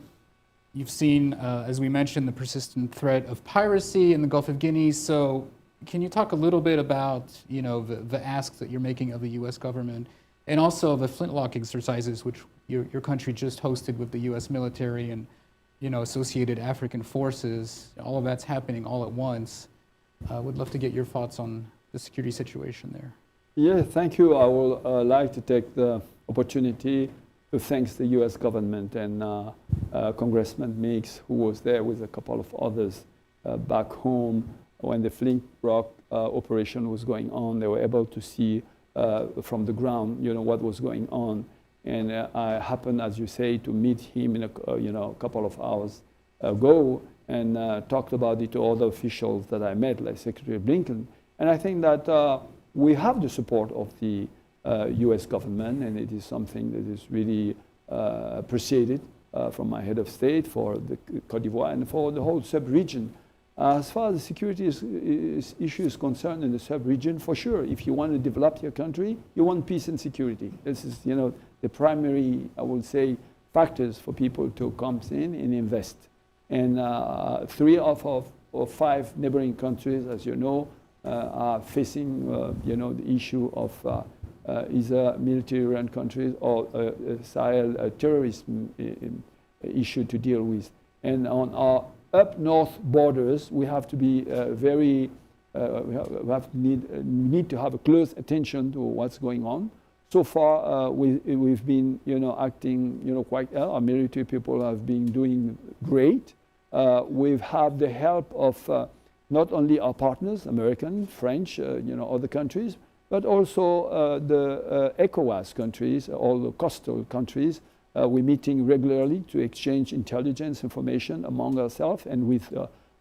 You've seen, as we mentioned, the persistent threat of piracy in the Gulf of Guinea. So can you talk a little bit about, the asks that you're making of the U.S. government, and also the flintlock exercises, which your country just hosted with the U.S. military and, associated African forces? All of that's happening all at once. Would love to get your thoughts on the security situation there. Yeah, thank you. I would like to take the opportunity to thank the U.S. government and Congressman Meeks, who was there with a couple of others back home when the Flint Rock operation was going on. They were able to see from the ground, what was going on. And I happened, as you say, to meet him in a couple of hours ago and talked about it to other officials that I met, like Secretary Blinken. And I think that we have the support of the U.S. government, and it is something that is really appreciated from my head of state for the Côte d'Ivoire and for the whole sub-region. As far as the security issue is concerned in the sub-region, for sure, if you want to develop your country, you want peace and security. This is, the primary, I would say, factors for people to come in and invest. And 3 of 5 neighboring countries, as you know, are facing, the issue of either military-run countries or Sahel terrorism issue to deal with. And on our up north borders, we have to be very, need to have a close attention to what's going on. So far, we've been, acting, quite well. Our military people have been doing great. We've had the help of not only our partners, American, French, other countries, but also the ECOWAS countries, all the coastal countries. We're meeting regularly to exchange intelligence information among ourselves and with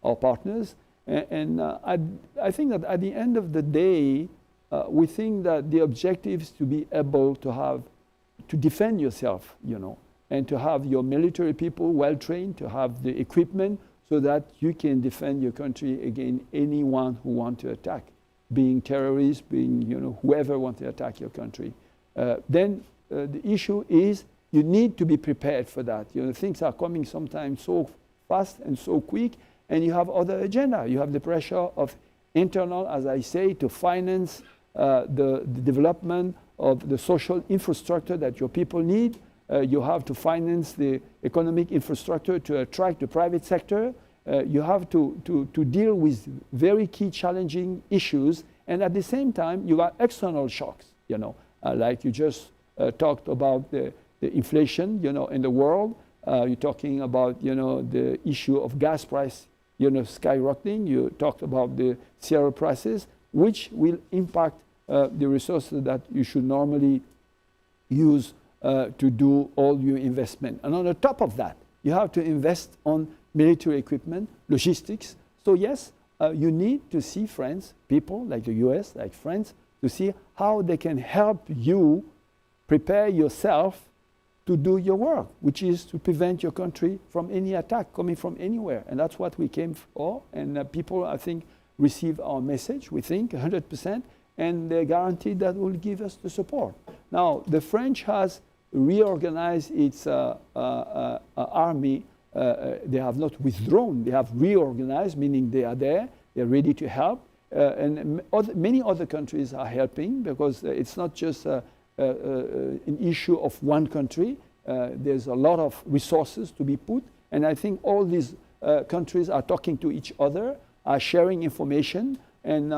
our partners. And I think that at the end of the day, we think that the objective is to be able to defend yourself, and to have your military people well trained, to have the equipment so that you can defend your country against anyone who wants to attack, being terrorists, being whoever wants to attack your country. Then the issue is you need to be prepared for that. Things are coming sometimes so fast and so quick, and you have other agenda. You have the pressure of internal, as I say, to finance the development of the social infrastructure that your people need. You have to finance the economic infrastructure to attract the private sector. You have to deal with very key challenging issues. And at the same time, you have external shocks, like you just talked about the inflation, in the world. You're talking about, the issue of gas price, skyrocketing. You talked about the cereal prices, which will impact the resources that you should normally use to do all your investment. And on the top of that, you have to invest on military equipment, logistics. So yes, you need to see friends, people like the US, like France, to see how they can help you prepare yourself to do your work, which is to prevent your country from any attack coming from anywhere. And that's what we came for. And people, I think, receive our message, we think, 100%, and they guarantee that will give us the support. Now, the French has reorganized its army. They have not withdrawn, they have reorganized, meaning they are there, they're ready to help. Many other countries are helping because it's not just an issue of one country. There's a lot of resources to be put, and I think all these countries are talking to each other, are sharing information, and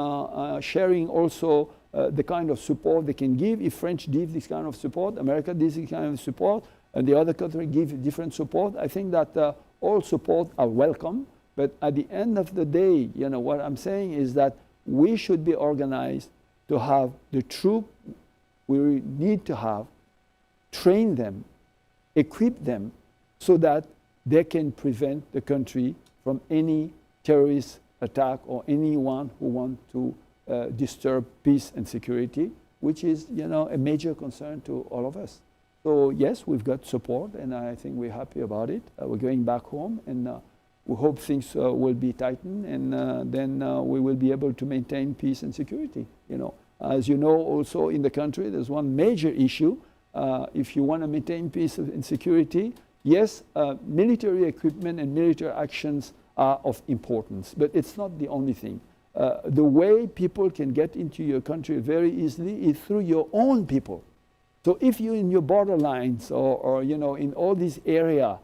sharing also the kind of support they can give. If French give this kind of support, America gives this kind of support, and the other country give different support, I think that all support are welcome. But at the end of the day, you know, what I'm saying is that we should be organized to have the troop we need to have, train them, equip them, so that they can prevent the country from any terrorist attack or anyone who wants to disturb peace and security, which is, you know, a major concern to all of us. So yes, we've got support, and I think we're happy about it. We're going back home, and we hope things will be tightened, and then we will be able to maintain peace and security. You know, as you know, also in the country, there's one major issue. If you want to maintain peace and security, yes, military equipment and military actions are of importance, but it's not the only thing. The way people can get into your country very easily is through your own people. So if you're in your borderlines or you know, in all these areas,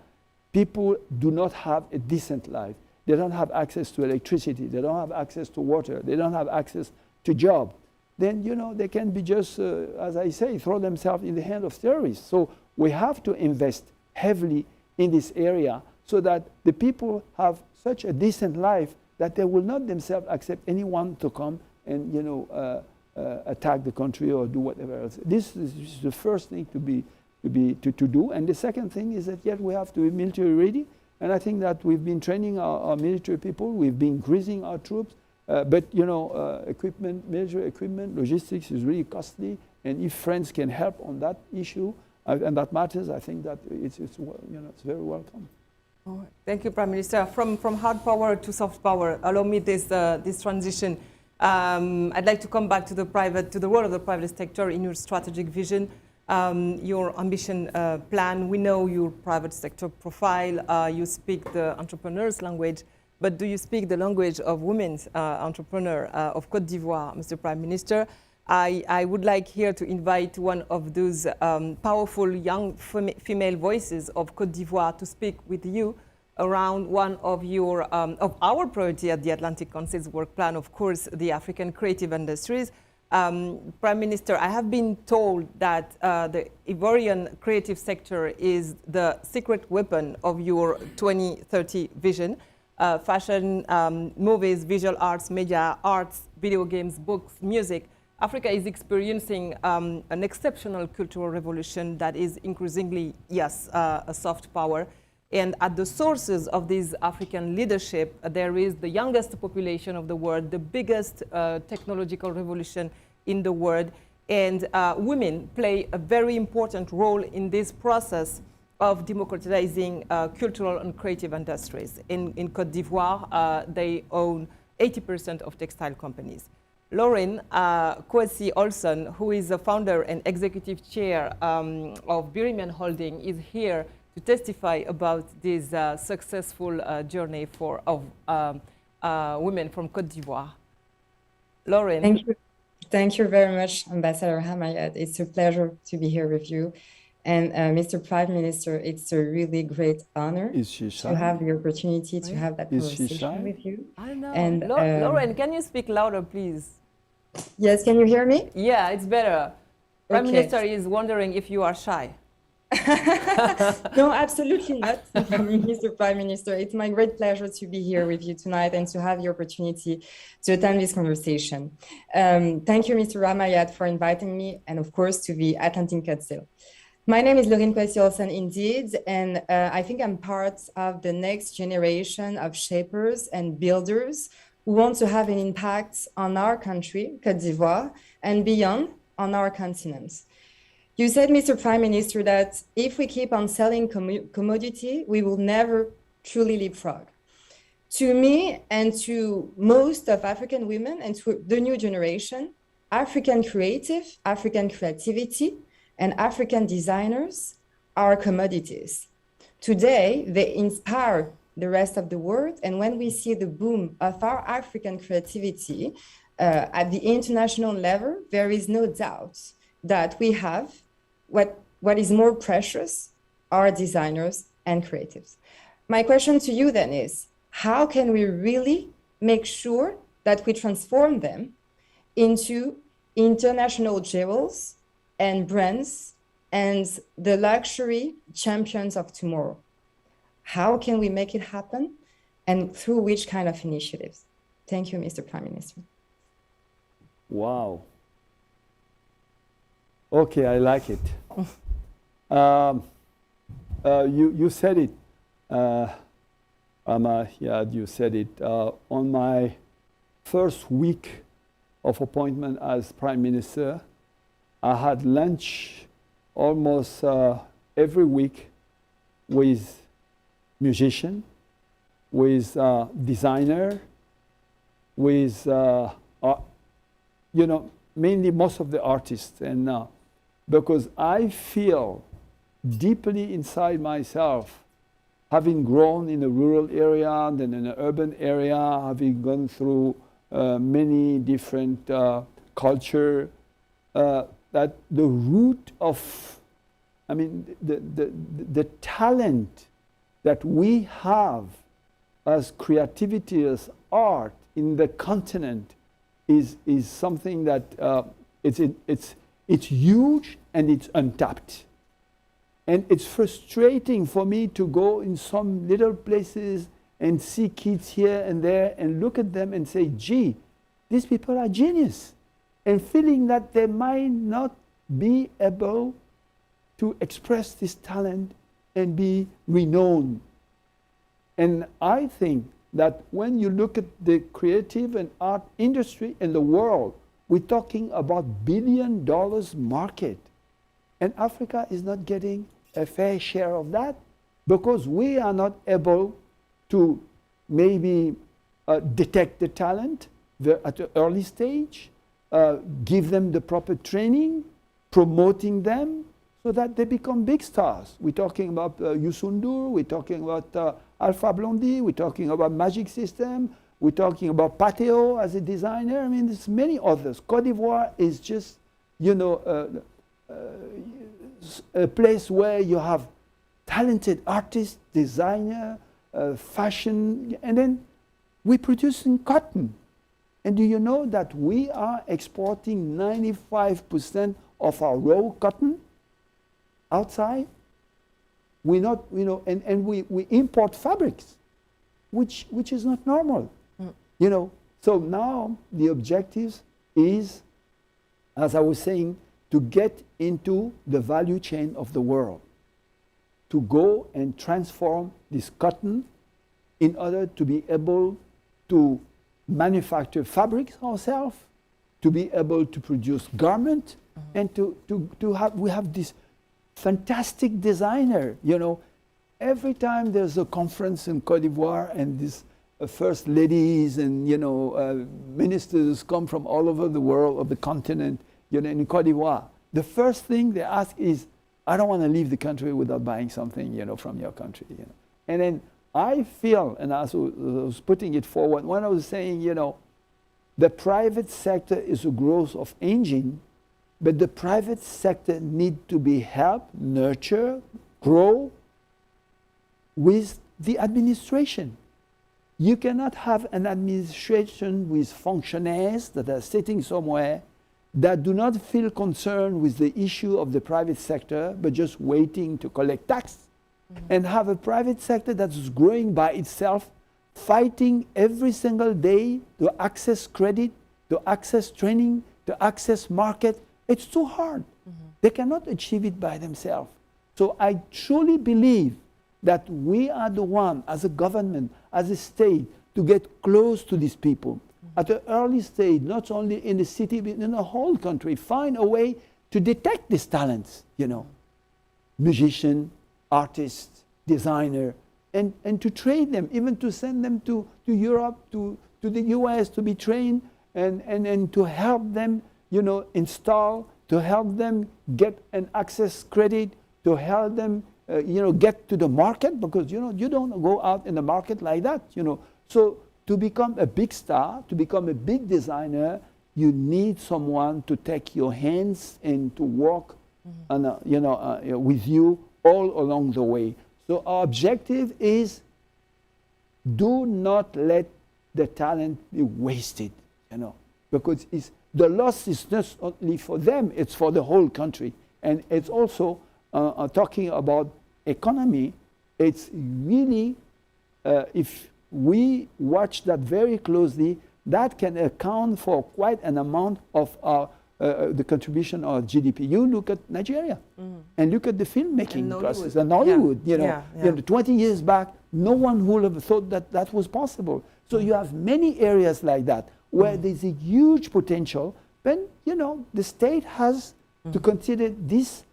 people do not have a decent life. They don't have access to electricity. They don't have access to water. They don't have access to job. Then, you know, they can be just, as I say, throw themselves in the hand of terrorists. So we have to invest heavily in this area so that the people have such a decent life that they will not themselves accept anyone to come and, you know, attack the country or do whatever else. This is the first thing to do. And the second thing is that, yes, we have to be military ready. And I think that we've been training our military people. We've been increasing our troops. But, you know, equipment, military equipment, logistics is really costly. And if France can help on that issue, and that matters, I think that it's you know, it's very welcome. Oh, thank you, Prime Minister. From hard power to soft power, allow me this transition. I'd like to come back to the role of the private sector in your strategic vision, your ambition plan. We know your private sector profile. You speak the entrepreneur's language, but do you speak the language of women's entrepreneur of Côte d'Ivoire, Mr. Prime Minister? I would like here to invite one of those powerful young female voices of Côte d'Ivoire to speak with you around one of our priority at the Atlantic Council's work plan, of course, the African creative industries. Prime Minister, I have been told that the Ivorian creative sector is the secret weapon of your 2030 vision. Fashion, movies, visual arts, media arts, video games, books, music. Africa is experiencing an exceptional cultural revolution that is increasingly, yes, a soft power. And at the sources of this African leadership, there is the youngest population of the world, the biggest technological revolution in the world. And women play a very important role in this process of democratizing cultural and creative industries. In Côte d'Ivoire, they own 80% of textile companies. Lauren Kwesi-Olson, who is the founder and executive chair of Birimian Holding, is here to testify about this successful journey of women from Côte d'Ivoire. Lauren. Thank you. Thank you very much, Ambassador Hamayad. It's a pleasure to be here with you. And Mr. Prime Minister, it's a really great honor to have the opportunity to have that conversation with you. I don't know. And, Lauren, can you speak louder, please? Yes, can you hear me? Yeah, it's better. Prime Minister is wondering if you are shy. No, absolutely not, Mr. Prime Minister. It's my great pleasure to be here with you tonight and to have the opportunity to attend this conversation. Thank you, Mr. Ramayat, for inviting me, and of course to the Atlantic Council. My name is Lauren Kwesi-Olson indeed, and I think I'm part of the next generation of shapers and builders who want to have an impact on our country, Côte d'Ivoire, and beyond on our continent. You said, Mr. Prime Minister, that if we keep on selling commodity, we will never truly leapfrog. To me and to most of African women and to the new generation, African creativity, and African designers are commodities. Today, they inspire the rest of the world. And when we see the boom of our African creativity at the international level, there is no doubt that we have what is more precious, our designers and creatives. My question to you then is, how can we really make sure that we transform them into international jewels and brands and the luxury champions of tomorrow? How can we make it happen, and through which kind of initiatives? Thank you, Mr. Prime Minister. Wow. Okay, I like it. You said it, yeah, you said it. On my first week of appointment as Prime Minister, I had lunch almost every week with musician, with designer, with mainly most of the artists, and because I feel deeply inside myself, having grown in a rural area and then in an urban area, having gone through many different culture, that the root of, the talent that we have as creativity, as art in the continent is something that it's huge and it's untapped. And it's frustrating for me to go in some little places and see kids here and there and look at them and say, gee, these people are genius. And feeling that they might not be able to express this talent and be renowned. And I think that when you look at the creative and art industry in the world, we're talking about $1 billion market. And Africa is not getting a fair share of that because we are not able to maybe detect the talent at the early stage, give them the proper training, promoting them so that they become big stars. We're talking about Youssou N'Dour, we're talking about Alpha Blondy, we're talking about Magic System, we're talking about Pateo as a designer. There's many others. Côte d'Ivoire is just, a place where you have talented artists, designer, fashion, and then we're producing cotton. And do you know that we are exporting 95% of our raw cotton outside? We're not, and we import fabrics, which is not normal. So now the objective is, as I was saying, to get into the value chain of the world, to go and transform this cotton in order to be able to manufacture fabrics ourselves, to be able to produce garment, and we have this fantastic designer. Every time there's a conference in Côte d'Ivoire and these first ladies and ministers come from all over the world, of the continent, in Côte d'Ivoire, the first thing they ask is, I don't want to leave the country without buying something, from your country, And then I feel, and I was putting it forward when I was saying, the private sector is a growth of engine, but the private sector need to be helped, nurture, grow with the administration. You cannot have an administration with functionaries that are sitting somewhere that do not feel concerned with the issue of the private sector, but just waiting to collect tax, and have a private sector that is growing by itself, fighting every single day to access credit, to access training, to access market. It's too hard. They cannot achieve it by themselves. So I truly believe that we are the one, as a government, as a state, to get close to these people. At an early stage, not only in the city, but in the whole country, find a way to detect these talents, musician, artist, designer, and to train them, even to send them to Europe, to the US to be trained, and to help them, install, to help them get an access credit, to help them, get to the market, because, you don't go out in the market like that, So to become a big star, to become a big designer, you need someone to take your hands and to walk on with you all along the way. So our objective is, do not let the talent be wasted, because the loss is not only for them, it's for the whole country. And it's also, talking about economy, it's really, if we watch that very closely, that can account for quite an amount of the contribution of GDP. You look at Nigeria and look at the filmmaking process and Hollywood. 20 years back, no one would have thought that that was possible. So you have many areas like that where there's a huge potential, but the state has to consider this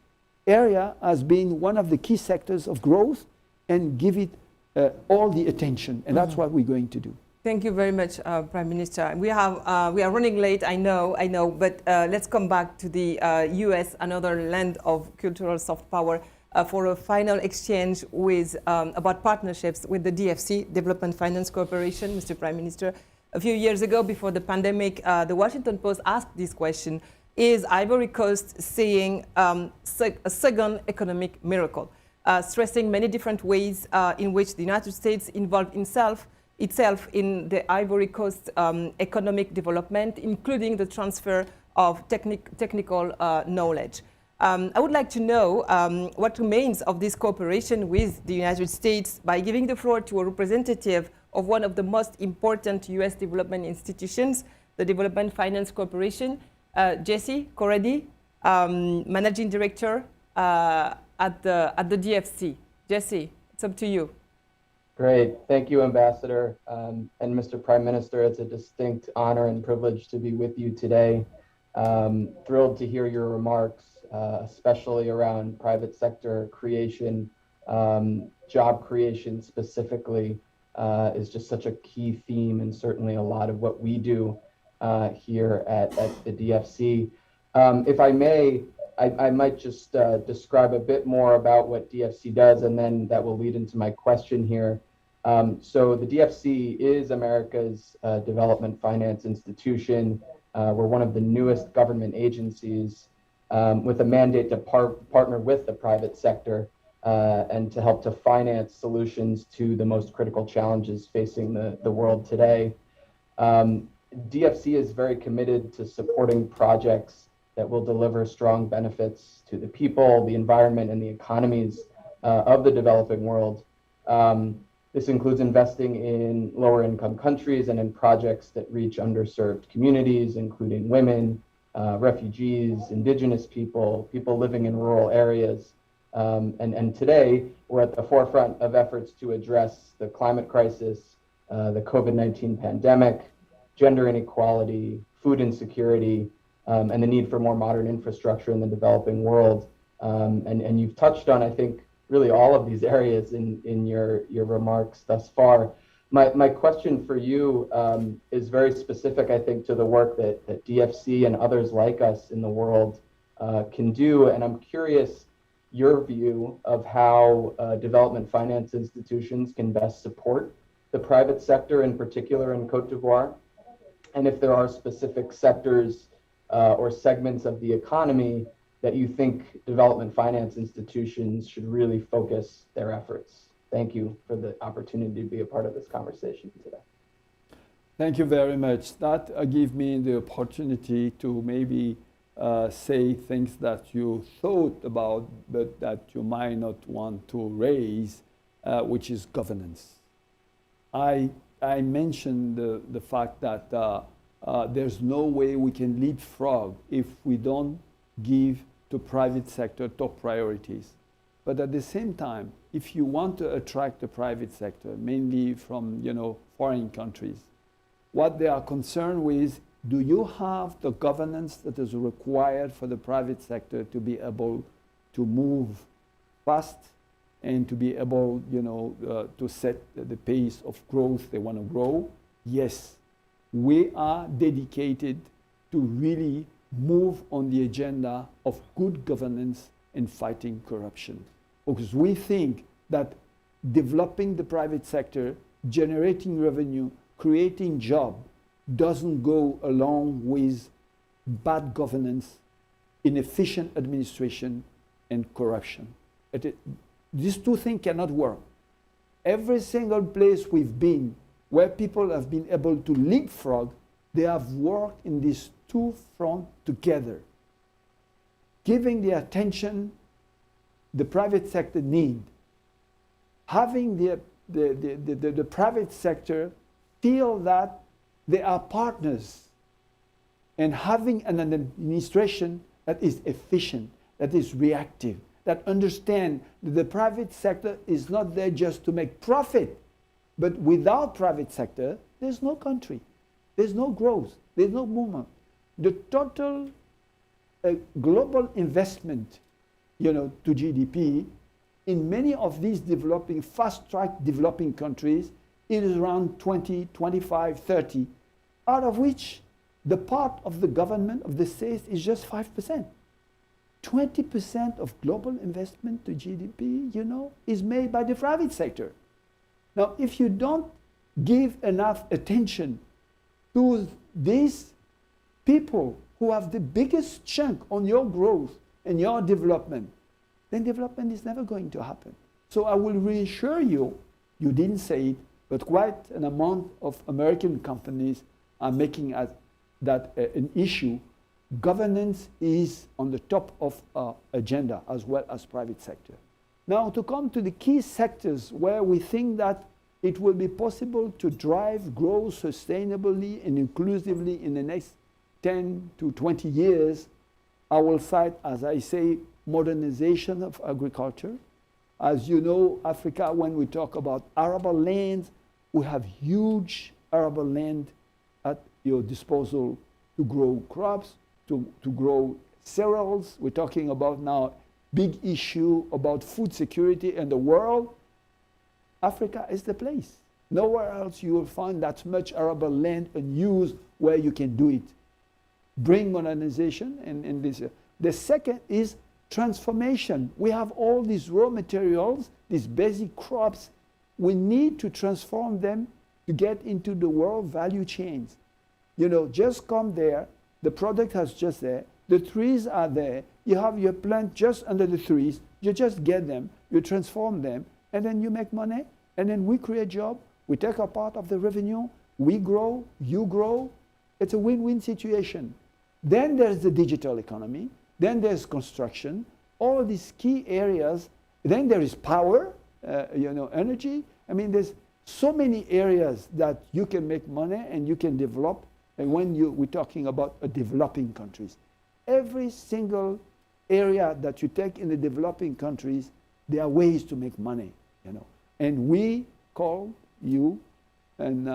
area as being one of the key sectors of growth and give it all the attention, and that's what we're going to do. Thank you very much, Prime Minister. We are running late, I know, but let's come back to the US, another land of cultural soft power, for a final exchange with about partnerships with the DFC, Development Finance Corporation, Mr. Prime Minister. A few years ago, before the pandemic, the Washington Post asked this question: is Ivory Coast seeing a second economic miracle? Stressing many different ways in which the United States involved itself in the Ivory Coast economic development, including the transfer of technical knowledge. I would like to know what remains of this cooperation with the United States, by giving the floor to a representative of one of the most important US development institutions, the Development Finance Corporation, Jesse Corradi, Managing Director at the DFC. Jesse, it's up to you. Great. Thank you, Ambassador. And Mr. Prime Minister, it's a distinct honor and privilege to be with you today. Thrilled to hear your remarks, especially around private sector creation. Job creation specifically is just such a key theme, and certainly a lot of what we do here at the DFC. If I may, I might just describe a bit more about what DFC does, and then that will lead into my question here. So the DFC is America's development finance institution. We're one of the newest government agencies with a mandate to partner with the private sector and to help to finance solutions to the most critical challenges facing the world today. DFC is very committed to supporting projects that will deliver strong benefits to the people, the environment, and the economies of the developing world. This includes investing in lower income countries and in projects that reach underserved communities, including women, refugees, indigenous people, people living in rural areas. And today, we're at the forefront of efforts to address the climate crisis, the COVID-19 pandemic, gender inequality, food insecurity, and the need for more modern infrastructure in the developing world. And you've touched on, I think, really all of these areas in your remarks thus far. My question for you is very specific, I think, to the work that DFC and others like us in the world can do. And I'm curious your view of how development finance institutions can best support the private sector, in particular in Cote d'Ivoire, and if there are specific sectors or segments of the economy that you think development finance institutions should really focus their efforts. Thank you for the opportunity to be a part of this conversation today. Thank you very much. That gives me the opportunity to maybe say things that you thought about, but that you might not want to raise, which is governance. I mentioned the fact that there's no way we can leapfrog if we don't give to private sector top priorities. But at the same time, if you want to attract the private sector, mainly from foreign countries, what they are concerned with, do you have the governance that is required for the private sector to be able to move fast and to be able, to set the pace of growth they want to grow? Yes, we are dedicated to really move on the agenda of good governance and fighting corruption. Because we think that developing the private sector, generating revenue, creating jobs, doesn't go along with bad governance, inefficient administration, and corruption. These two things cannot work. Every single place we've been where people have been able to leapfrog, they have worked in these two fronts together, giving the attention the private sector need, having the private sector feel that they are partners, and having an administration that is efficient, that is reactive, that understand that the private sector is not there just to make profit, but without private sector, there's no country, there's no growth, there's no movement. The total global investment, to GDP in many of these developing, fast-track developing countries, it is around 20, 25, 30, out of which the part of the government, of the states, is just 5%. 20% of global investment to GDP, is made by the private sector. Now, if you don't give enough attention to these people who have the biggest chunk on your growth and your development, then development is never going to happen. So I will reassure you, you didn't say it, but quite an amount of American companies are making that an issue. Governance is on the top of our agenda as well as private sector. Now, to come to the key sectors where we think that it will be possible to drive growth sustainably and inclusively in the next 10 to 20 years, I will cite, as I say, modernization of agriculture. As you know, Africa, when we talk about arable lands, we have huge arable land at your disposal to grow crops, to grow cereals. We're talking about now big issue about food security in the world. Africa is the place. Nowhere else you will find that much arable land unused where you can do it. Bring modernization in this. The second is transformation. We have all these raw materials, these basic crops. We need to transform them to get into the world value chains. Just come there, the product has just there, the trees are there, you have your plant just under the trees, you just get them, you transform them, and then you make money, and then we create job, we take a part of the revenue, we grow, you grow. It's a win-win situation. Then there's the digital economy, then there's construction, all these key areas, then there is power, energy. I mean, there's so many areas that you can make money and you can develop. And when we're talking about developing countries, every single area that you take in the developing countries, there are ways to make money, And we call you, and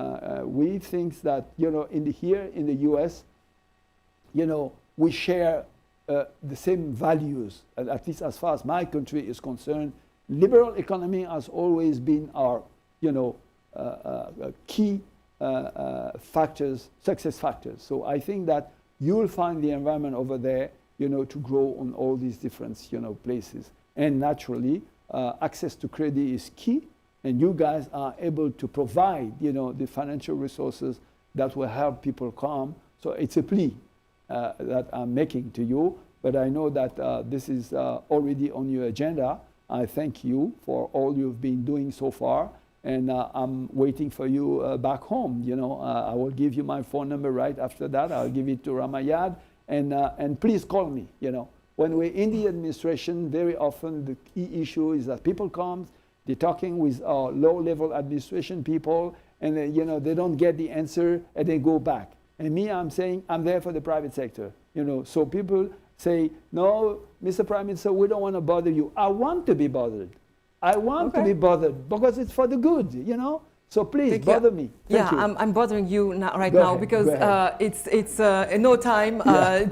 we think that, here in the US, we share the same values, at least as far as my country is concerned. Liberal economy has always been our, key factors, success factors. So I think that you will find the environment over there, to grow on all these different, places. And naturally, access to credit is key, and you guys are able to provide, the financial resources that will help people come. So it's a plea that I'm making to you, but I know that this is already on your agenda. I thank you for all you've been doing so far, and I'm waiting for you back home. I will give you my phone number right after that. I'll give it to Ramayad, and please call me. When we're in the administration, very often the key issue is that people come, they're talking with low-level administration people, and they don't get the answer, and they go back. And me, I'm saying I'm there for the private sector. So people say, no, Mr. Prime Minister, we don't want to bother you. I want to be bothered. I want to be bothered because it's for the good, So please Thank you. bother me. Yeah, Thank you. I'm bothering you now, right Go now ahead, because go ahead. it's no time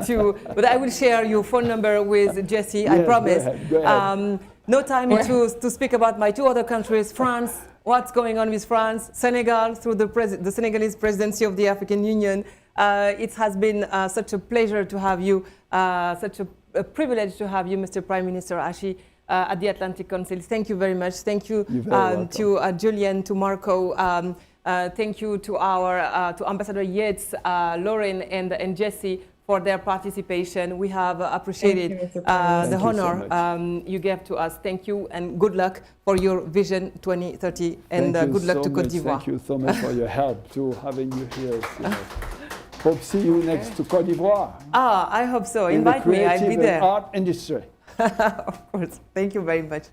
to. But I will share your phone number with Jesse. I Yes, promise. go ahead. No time to speak about my two other countries, France. What's going on with France? Senegal through the Senegalese presidency of the African Union. It has been such a pleasure to have you, such a privilege to have you, Mr. Prime Minister Achi, at the Atlantic Council. Thank you very much. Thank you to Julian, to Marco. Thank you to to Ambassador Yates, Lauren, and Jesse for their participation. We have appreciated the honor you gave to us. Thank you and good luck for your Vision 2030 and good luck to Côte d'Ivoire. Thank you so much for your help to having you here. Hope to see you next to Côte d'Ivoire. I hope so. In Invite the me, I'll be creative there. and art industry. Of course. Thank you very much.